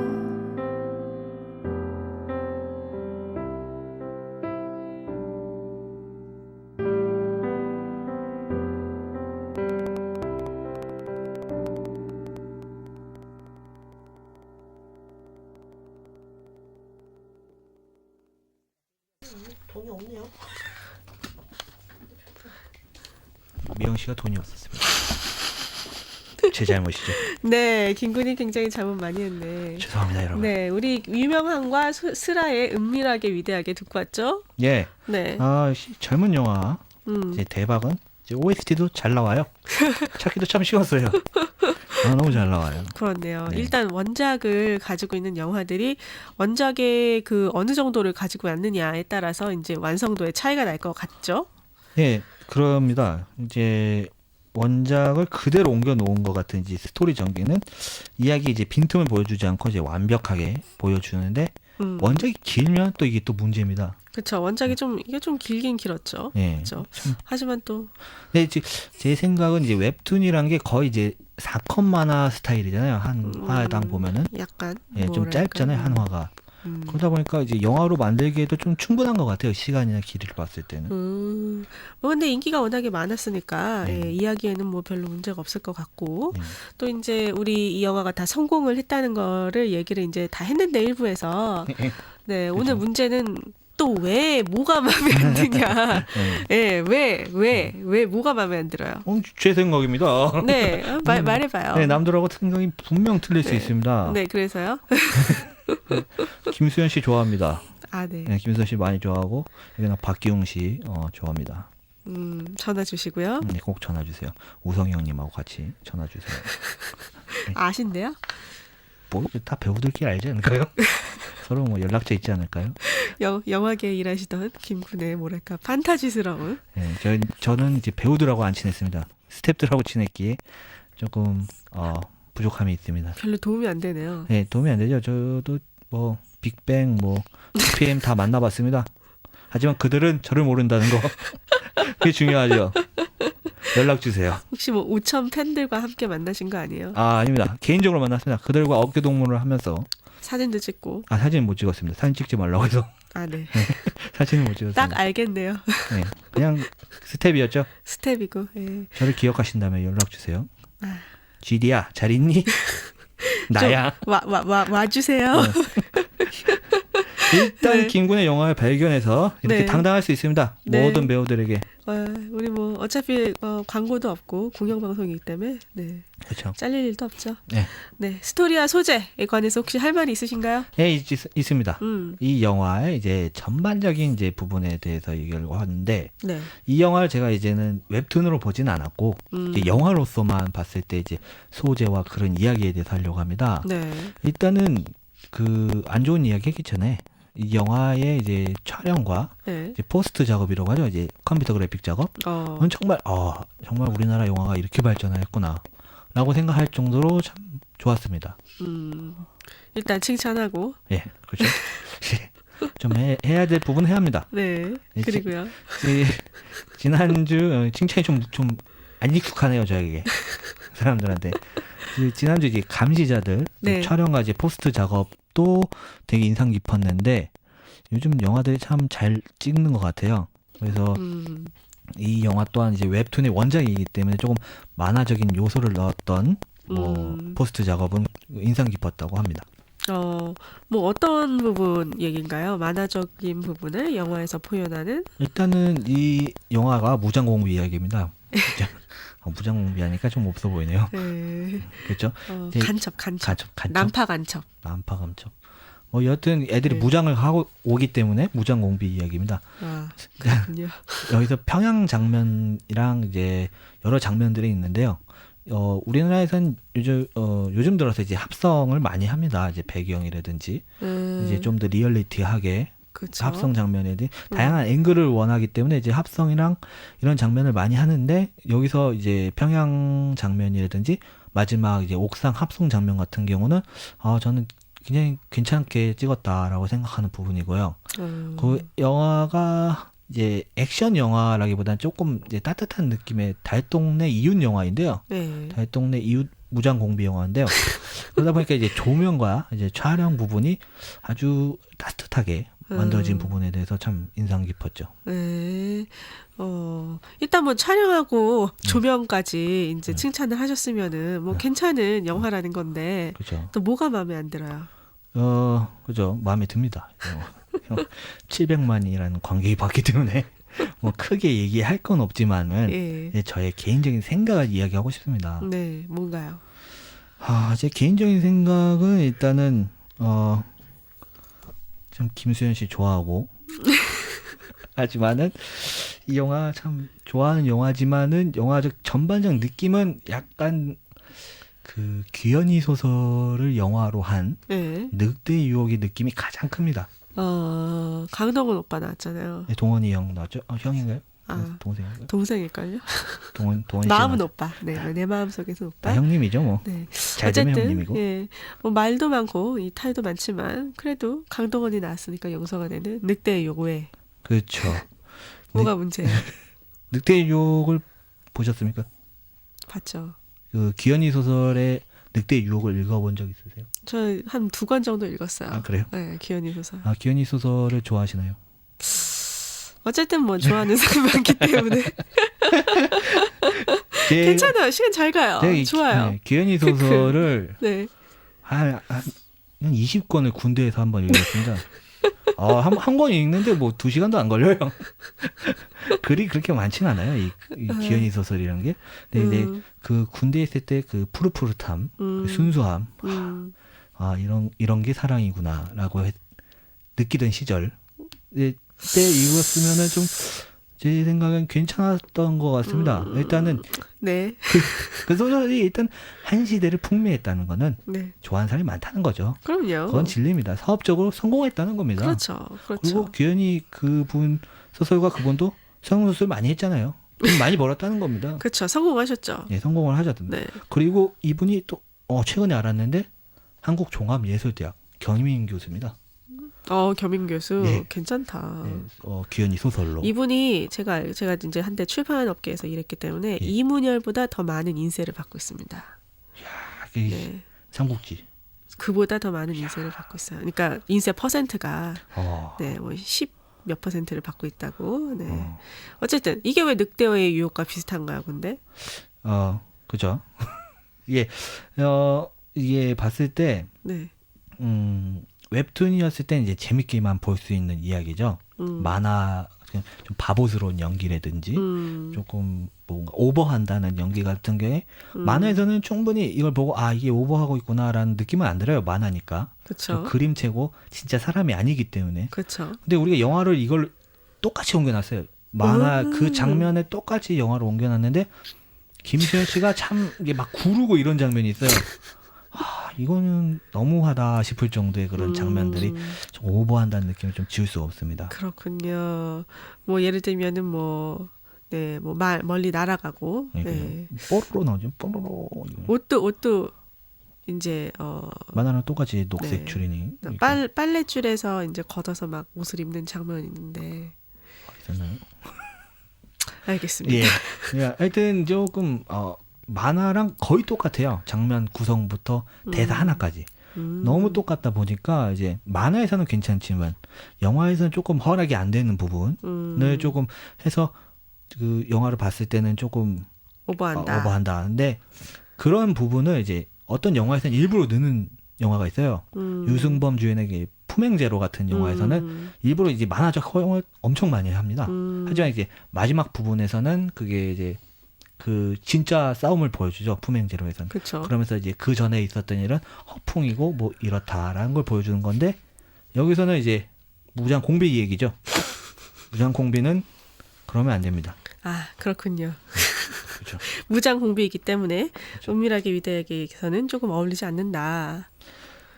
돈이 없네요. 미영 씨가 돈이 없었습니다. 제 잘못이죠. 네, 김군이 굉장히 잘못 많이 했네. 죄송합니다, 여러분. 네, 우리 유명한과 스라의 은밀하게 위대하게 듣고 왔죠? 예. 네. 젊은 영화 이제 대박은 이제 OST도 잘 나와요. 찾기도 참 쉬웠어요. 너무 잘 나와요. 그렇네요. 네. 일단 원작을 가지고 있는 영화들이 원작의 그 어느 정도를 가지고 왔느냐에 따라서 이제 완성도의 차이가 날 것 같죠? 예, 그럽니다. 이제 원작을 그대로 옮겨 놓은 것 같은 이제 스토리 전개는 이야기 이제 빈틈을 보여주지 않고 이제 완벽하게 보여주는데 원작이 길면 또 이게 또 문제입니다. 그렇죠. 원작이 이게 좀 길긴 길었죠. 예. 그렇죠. 하지만 또 네, 제 생각은 이제 웹툰이란 게 거의 이제 4컷 만화 스타일이잖아요. 한 화당 보면은 약간 예, 좀 뭐랄까. 짧잖아요. 한 화가. 그러다 보니까 이제 영화로 만들기에도 좀 충분한 것 같아요. 시간이나 길이를 봤을 때는. 뭐 근데 인기가 워낙에 많았으니까 예, 이야기에는 뭐 별로 문제가 없을 것 같고 또 이제 우리 이 영화가 다 성공을 했다는 거를 얘기를 이제 다 했는데 일부에서 네, 오늘 문제는 또 왜 뭐가 마음에 안 드냐? 예, 왜 뭐가 마음에 안 들어요? 제 생각입니다. 네, 말해봐요. 네, 남들하고 생각이 분명 틀릴 수 있습니다. 네, 그래서요. 김수현 씨 좋아합니다. 아, 네. 네, 김수현 씨 많이 좋아하고 여기는 박기웅 씨 좋아합니다. 전화 주시고요. 네, 꼭 전화 주세요. 우성이 형님하고 같이 전화 주세요. 네. 아신대요? 뭐 다 배우들끼리 알지 않을까요? 서로 뭐 연락처 있지 않을까요? 영화계에 일하시던 김군의 뭐랄까 판타지스러운. 네, 저는 이제 배우들하고 안 친했습니다. 스태프들하고 친했기에 조금 부족함이 있습니다. 별로 도움이 안 되네요. 네, 도움이 안 되죠. 저도 뭐 빅뱅, 뭐 PM 다 만나봤습니다. 하지만 그들은 저를 모른다는 거 그게 중요하죠. 연락 주세요. 혹시 뭐 5천 팬들과 함께 만나신 거 아니에요? 아닙니다. 개인적으로 만났습니다. 그들과 어깨 동무를 하면서 사진도 찍고. 사진 못 찍었습니다. 사진 찍지 말라고 해서. 아, 네. 사진을 못 찍었어요. 딱 알겠네요. 네, 그냥 스텝이었죠. 스텝이고. 예. 저를 기억하신다면 연락 주세요. GD야 잘 있니? 나야. 와주세요. 일단 김군의 영화를 발견해서 이렇게 네. 당당할 수 있습니다. 네. 모든 배우들에게. 우리 뭐 어차피 광고도 없고 공영방송이기 때문에 네. 그렇죠. 잘릴 일도 없죠. 네. 네, 스토리와 소재에 관해서 혹시 할 말이 있으신가요? 네, 있습니다. 이 영화의 이제 전반적인 이제 부분에 대해서 얘기를 하는데 네. 이 영화를 제가 이제는 웹툰으로 보진 않았고 이제 영화로서만 봤을 때 이제 소재와 그런 이야기에 대해서 하려고 합니다. 네. 일단은 그 안 좋은 이야기 하기 전에 이 영화의 이제 촬영과 네. 이제 포스트 작업이라고 하죠. 이제 컴퓨터 그래픽 작업. 그건 정말 우리나라 영화가 이렇게 발전했구나라고 생각할 정도로 참 좋았습니다. 일단 칭찬하고. 예, 그렇죠. 좀 해야 될 부분 해야 합니다. 네. 그리고요. 지난주 칭찬이 좀 안 익숙하네요, 저에게. 사람들한테. 지난주 이제 감시자들 네. 촬영과 이제 포스트 작업도 되게 인상 깊었는데 요즘 영화들이 참 잘 찍는 것 같아요. 그래서 이 영화 또한 이제 웹툰의 원작이기 때문에 조금 만화적인 요소를 넣었던 포스트 작업은 인상 깊었다고 합니다. 뭐 어떤 부분 얘기인가요? 만화적인 부분을 영화에서 표현하는? 일단은 이 영화가 무장공부 이야기입니다. 무장공비 하니까 좀 없어 보이네요. 네. 그렇죠? 간첩. 난파 간첩. 여하튼 애들이 무장을 하고 오기 때문에 무장공비 이야기입니다. 그렇군요. 여기서 평양 장면이랑 이제 여러 장면들이 있는데요. 우리나라에선 요즘 들어서 이제 합성을 많이 합니다. 이제 배경이라든지 이제 좀 더 리얼리티하게 그쵸? 합성 장면에 다양한 앵글을 원하기 때문에 이제 합성이랑 이런 장면을 많이 하는데 여기서 이제 평양 장면이라든지 마지막 이제 옥상 합성 장면 같은 경우는 저는 굉장히 괜찮게 찍었다라고 생각하는 부분이고요. 그 영화가 이제 액션 영화라기보다는 조금 이제 따뜻한 느낌의 달동네 이웃 영화인데요. 네. 달동네 이웃 무장 공비 영화인데요. 그러다 보니까 이제 조명과 이제 촬영 부분이 아주 따뜻하게 만들어진 부분에 대해서 참 인상 깊었죠. 네. 일단 뭐 촬영하고 조명까지 이제 칭찬을 하셨으면은 뭐 괜찮은 영화라는 건데 그죠. 또 뭐가 마음에 안 들어요? 그죠. 마음에 듭니다. 700만이라는 관객이 봤기 때문에 뭐 크게 얘기할 건 없지만은 예. 저의 개인적인 생각을 이야기하고 싶습니다. 네, 뭔가요? 제 개인적인 생각은 일단은 참 김수현 씨 좋아하고 하지만은 이 영화 참 좋아하는 영화지만은 영화적 전반적 느낌은 약간 그 귀현이 소설을 영화로 한 네. 늑대의 유혹의 느낌이 가장 큽니다. 강동원 오빠 나왔잖아요. 네, 동원이 형 나왔죠? 형인가요? 동생인가요? 동생일걸요? 동원이 마음은 오빠. 네, 내 마음 속에서 오빠. 형님이죠, 뭐. 네. 잘 되면 어쨌든 형님이고. 예, 뭐 말도 많고 이 탈도 많지만 그래도 강동원이 나왔으니까 용서가 되는 늑대의 요구에. 그렇죠. 뭐가 문제예요? 늑대의 유혹을 보셨습니까? 봤죠. 그 귀현이 소설의 늑대의 유혹을 읽어본 적 있으세요? 저 한 2권 정도 읽었어요. 그래요? 네, 귀현이 소설. 귀현이 소설을 좋아하시나요? 어쨌든 뭐 좋아하는 사람이 많기 때문에 괜찮아요. 시간 잘 가요. 좋아요. 귀현이 소설을 네. 한 20권을 군대에서 한번 읽었습니다. 한 권 읽는데 뭐 2시간도 안 걸려요. 글이 그렇게 많지는 않아요. 이 귀현이 소설이라는 게. 근데 이제 그 군대에 있을 때 그 푸릇푸릇함, 그 순수함, 이런 게 사랑이구나라고 느끼던 시절. 그때 읽었으면은 좀 제 생각엔 괜찮았던 것 같습니다. 일단은 네. 그 소설이 일단 한 시대를 풍미했다는 거는 네. 좋아하는 사람이 많다는 거죠. 그럼요. 그건 진리입니다. 사업적으로 성공했다는 겁니다. 그렇죠. 그리고 귀현이 그분 소설가 그분도 성공수술 많이 했잖아요. 돈 많이 벌었다는 겁니다. 그렇죠. 성공하셨죠. 네, 성공을 하셨던데. 네. 그리고 이분이 또 최근에 알았는데 한국종합예술대학 겸임 교수입니다. 겸임 교수 네. 괜찮다. 네, 귀현이 소설로. 이분이 제가 이제 한때 출판 업계에서 일했기 때문에 이문열보다 더 많은 인세를 받고 있습니다. 네. 삼국지. 그보다 더 많은 인세를 받고 있어요. 그러니까 인세 퍼센트가 네, 뭐 10 몇 퍼센트를 받고 있다고. 네. 어쨌든 이게 왜 늑대의 유혹과 비슷한가요, 근데? 그죠. 이게 봤을 때 네. 웹툰이었을 때 이제 재밌게만 볼 수 있는 이야기죠. 만화 좀 바보스러운 연기라든지 조금 뭔가 오버한다는 연기 같은 게 만화에서는 충분히 이걸 보고 이게 오버하고 있구나라는 느낌은 안 들어요. 만화니까. 그렇죠. 그림체고 진짜 사람이 아니기 때문에. 그렇죠. 근데 우리가 영화를 이걸 똑같이 옮겨놨어요. 만화 그 장면에 똑같이 영화로 옮겨놨는데 김수현 씨가 참 이게 막 구르고 이런 장면이 있어요. 이거는 너무하다 싶을 정도의 그런 장면들이 좀 오버한다는 느낌을 좀 지울 수가 없습니다. 그렇군요. 뭐 예를 들면은 멀리 날아가고, 네. 뽀로로 나오죠. 뽀로로. 옷도 이제 만화랑 똑같이 녹색 네. 추리닝. 빨래줄에서 이제 걷어서 막 옷을 입는 장면이 있는데. 있었나요? 알겠습니다. 예. 예. 하여튼 조금 만화랑 거의 똑같아요. 장면 구성부터 대사 하나까지. 너무 똑같다 보니까 이제 만화에서는 괜찮지만 영화에서는 조금 허락이 안 되는 부분을 조금 해서 그 영화를 봤을 때는 조금 오버한다. 근데 그런 부분을 이제 어떤 영화에서는 일부러 넣는 영화가 있어요. 유승범 주연의 품행제로 같은 영화에서는 일부러 이제 만화적 허용을 엄청 많이 합니다. 하지만 이제 마지막 부분에서는 그게 이제 그 진짜 싸움을 보여주죠. 품행제로에서는. 그쵸. 그러면서 이제 그 전에 있었던 일은 허풍이고 뭐 이렇다라는 걸 보여주는 건데 여기서는 이제 무장 공비 얘기죠. 무장 공비는 그러면 안 됩니다. 아, 그렇군요. 그렇죠. 무장 공비이기 때문에 은밀하게 위대하게에서는 조금 어울리지 않는다.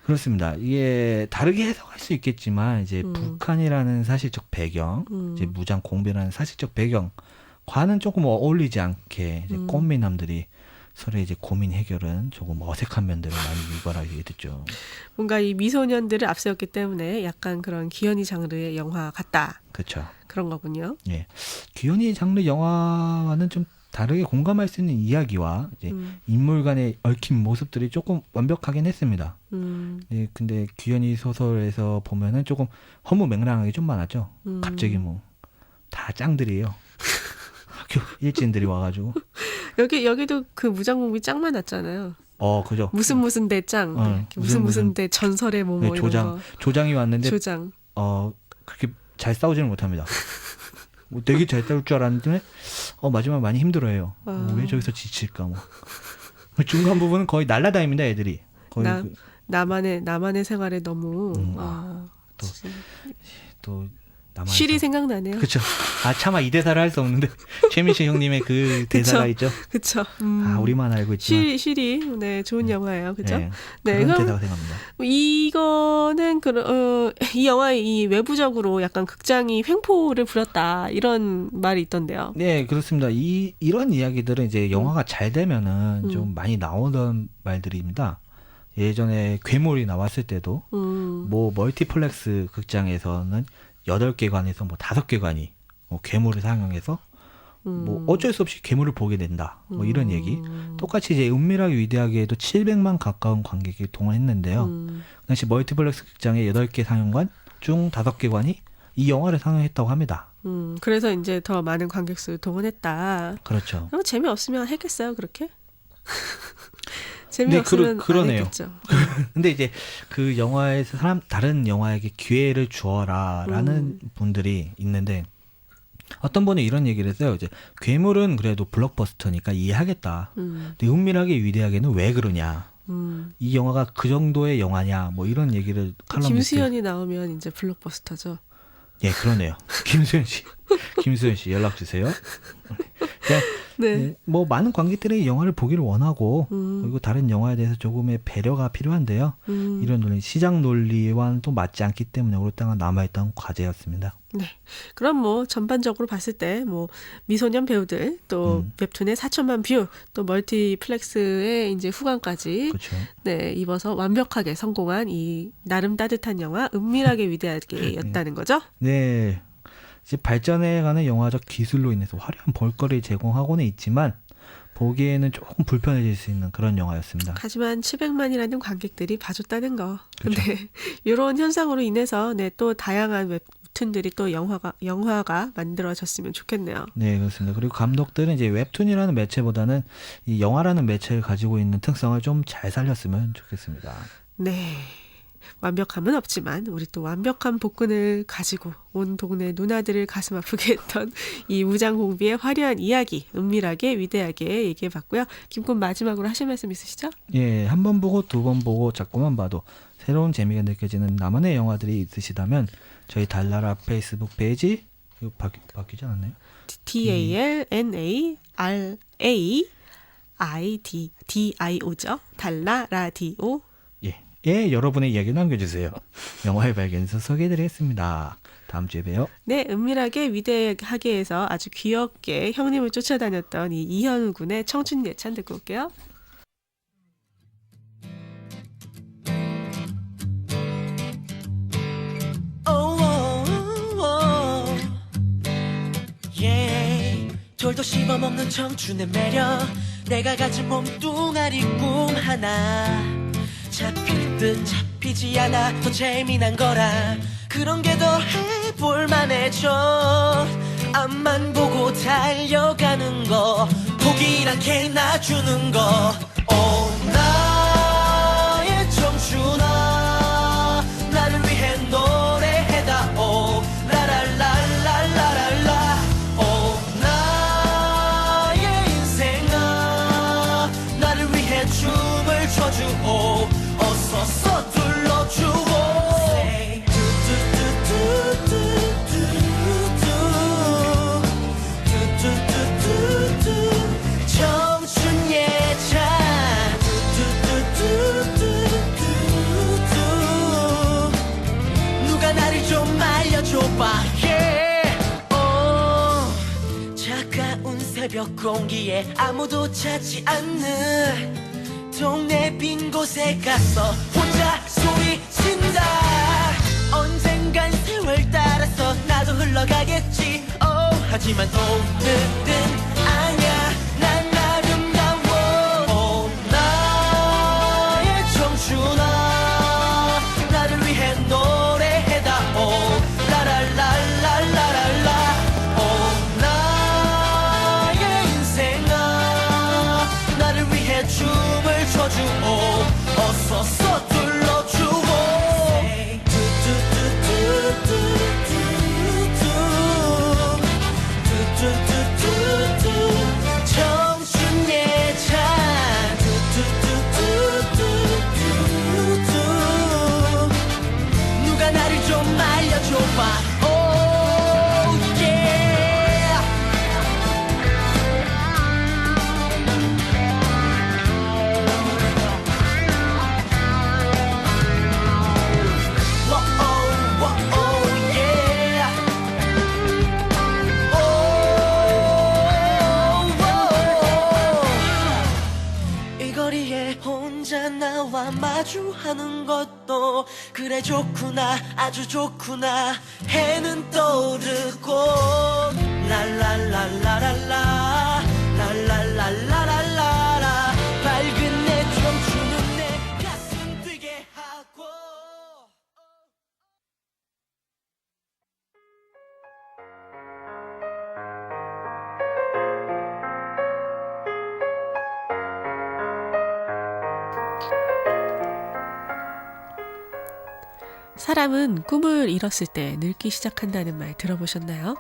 그렇습니다. 이게 다르게 해석할 수 있겠지만 이제 북한이라는 사실적 배경, 이제 무장 공비라는 사실적 배경과는 조금 어울리지 않게 이제 꽃미남들이 서로 이제 고민 해결은 조금 어색한 면들을 많이 유발하게 됐죠. 뭔가 이 미소년들을 앞세웠기 때문에 약간 그런 귀연이 장르의 영화 같다. 그렇죠. 그런 거군요. 예, 귀연이 장르 영화와는 좀 다르게 공감할 수 있는 이야기와 이제 인물 간의 얽힌 모습들이 조금 완벽하긴 했습니다. 예, 근데 귀연이 소설에서 보면은 조금 허무맹랑하게 좀 많았죠. 갑자기 뭐 다 짱들이에요. 학교 일진들이 와가지고. 여기도 그 무장공비 짱 많았잖아요. 그죠. 무슨 대 짱, 무슨 대 전설의 뭐 네, 이런 거. 조장이 왔는데 조장. 그렇게 잘 싸우지는 못합니다. 뭐 되게 잘 싸울 줄 알았는데 마지막 많이 힘들어해요. 왜 저기서 지칠까 뭐. 중간 부분은 거의 날라다닙니다 애들이. 거의 나만의 생활에 너무 또 실이 생각나네요. 그렇죠. 차마 이 대사를 할 수 없는데 최민식 형님의 그 대사가 있죠. 그렇죠. 우리만 알고 있지만 실이 네 좋은 영화예요. 그렇죠. 네, 그런 대사가 생각납니다. 이거는 이 영화의 이 외부적으로 약간 극장이 횡포를 부렸다 이런 말이 있던데요. 네, 그렇습니다. 이런 이야기들은 이제 영화가 잘 되면은 좀 많이 나오던 말들입니다. 예전에 괴물이 나왔을 때도 뭐 멀티플렉스 극장에서는 8개 관에서 뭐 5개 관이 괴물을 상영해서 뭐 어쩔 수 없이 괴물을 보게 된다. 뭐 이런 얘기. 똑같이 이제 은밀하게 위대하게도 700만 가까운 관객이 동원했는데요. 당시 멀티플렉스 극장의 8개 상영관 중 5개 관이 이 영화를 상영했다고 합니다. 그래서 이제 더 많은 관객수를 동원했다. 그렇죠. 재미없으면 했겠어요, 그렇게? 재미없으면 그러네요. 안 했겠죠. 근데 이제 그 영화에서 다른 영화에게 기회를 주어라라는 분들이 있는데 어떤 분이 이런 얘기를 했어요. 이제 괴물은 그래도 블록버스터니까 이해하겠다. 근데 은밀하게 위대하게는 왜 그러냐. 이 영화가 그 정도의 영화냐. 뭐 이런 얘기를 칼럼니스트. 김수현이 나오면 이제 블록버스터죠. 예, 그러네요. 김수현 씨 연락 주세요. 네. 뭐 많은 관객들이 영화를 보기를 원하고 그리고 다른 영화에 대해서 조금의 배려가 필요한데요. 이런 논리, 시장 논리와는 또 맞지 않기 때문에 오랫동안 남아있던 과제였습니다. 네. 그럼 뭐 전반적으로 봤을 때 뭐 미소년 배우들 또 웹툰의 4천만 뷰 또 멀티플렉스의 이제 후광까지 그렇죠. 네, 입어서 완벽하게 성공한 이 나름 따뜻한 영화 은밀하게 위대하게였다는 거죠? 네. 이제 발전해가는 영화적 기술로 인해서 화려한 볼거리를 제공하고는 있지만 보기에는 조금 불편해질 수 있는 그런 영화였습니다. 하지만 700만이라는 관객들이 봐줬다는 거. 그렇죠. 네. 이런 현상으로 인해서 네, 또 다양한 웹툰들이 또 영화가 만들어졌으면 좋겠네요. 네, 그렇습니다. 그리고 감독들은 이제 웹툰이라는 매체보다는 이 영화라는 매체를 가지고 있는 특성을 좀 잘 살렸으면 좋겠습니다. 네. 완벽함은 없지만 우리 또 완벽한 복근을 가지고 온 동네 누나들을 가슴 아프게 했던 이 무장공비의 화려한 이야기 은밀하게 위대하게 얘기해봤고요. 김군 마지막으로 하실 말씀 있으시죠? 예, 한 번 보고 두 번 보고 자꾸만 봐도 새로운 재미가 느껴지는 나만의 영화들이 있으시다면 저희 달나라 페이스북 페이지 이거 바뀌지 않았나요? DALNARAIDIO죠. 달나라디오. 예, 여러분의 이야기 남겨주세요. 영화의 발견에서 소개해드리겠습니다. 다음 주에 봬요. 네, 은밀하게 위대하게에서 아주 귀엽게 형님을 쫓아다녔던 이 이현우 군의 청춘 예찬 듣고 올게요. 돌도 씹어먹는 청춘의 매력 내가 가진 몸뚱아리 꿈 하나 잡힐 듯 잡히지 않아 더 재미난 거라 그런 게 더 해볼만해져 앞만 보고 달려가는 거 포기란 게 놔주는 거 나의 청춘아 나를 위해 노래해다 라랄랄랄랄랄라 나의 인생아 나를 위해 춤을 춰주오 어서 서둘러주오 청춘 예찬 누가 나를 좀 알려줘봐 차가운 새벽 공기에 아무도 찾지 않는 동네 빈 곳에 가서 혼자 소리친다 언젠간 세월 따라서 나도 흘러가겠지 하지만 오늘은 아냐 난 아름다워 나의 청춘아 나를 위해 노래해다 라랄랄랄랄랄라 나의 인생아 나를 위해 춤을 춰주오 어서 서둘러주오 청춘 예찬 누가 나를 좀 알려줘봐 혼자 나와 마주하는 것도 그래 좋구나 아주 좋구나 해는 떠오르고 랄랄랄라랄라 랄랄랄라랄라 밝은 내 청춘은 내 가슴 뛰게 하고 사람은 꿈을 잃었을 때 늙기 시작한다는 말 들어보셨나요?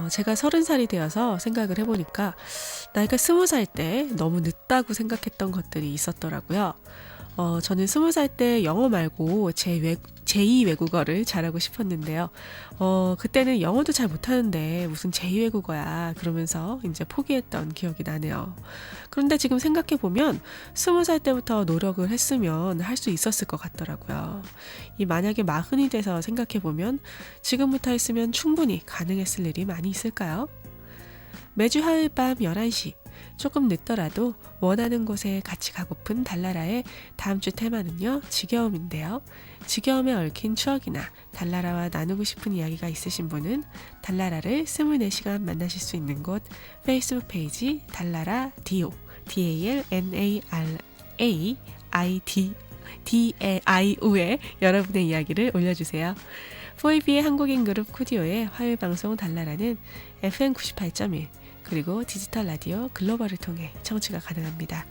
제가 30살이 되어서 생각을 해보니까 나이가 20살 때 너무 늦다고 생각했던 것들이 있었더라고요. 저는 20살 때 영어 말고 제2 외국어를 잘하고 싶었는데요. 그때는 영어도 잘 못하는데 무슨 제2 외국어야 그러면서 이제 포기했던 기억이 나네요. 그런데 지금 생각해보면 20살 때부터 노력을 했으면 할 수 있었을 것 같더라고요. 만약에 40이 돼서 생각해보면 지금부터 했으면 충분히 가능했을 일이 많이 있을까요? 매주 화요일 밤 11시 조금 늦더라도 원하는 곳에 같이 가고픈 달나라의 다음 주 테마는요. 지겨움인데요. 지겨움에 얽힌 추억이나 달나라와 나누고 싶은 이야기가 있으신 분은 달나라를 24시간 만나실 수 있는 곳 페이스북 페이지 달나라 DO DALLAIDIO에 여러분의 이야기를 올려주세요. 4EB의 한국인 그룹 코디오의 화요일 방송 달나라는 FM 98.1 그리고 디지털 라디오 글로벌을 통해 청취가 가능합니다.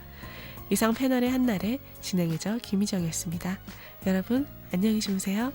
이상 패널의 한날에 진행해줘 김희정이었습니다. 여러분 안녕히 주무세요.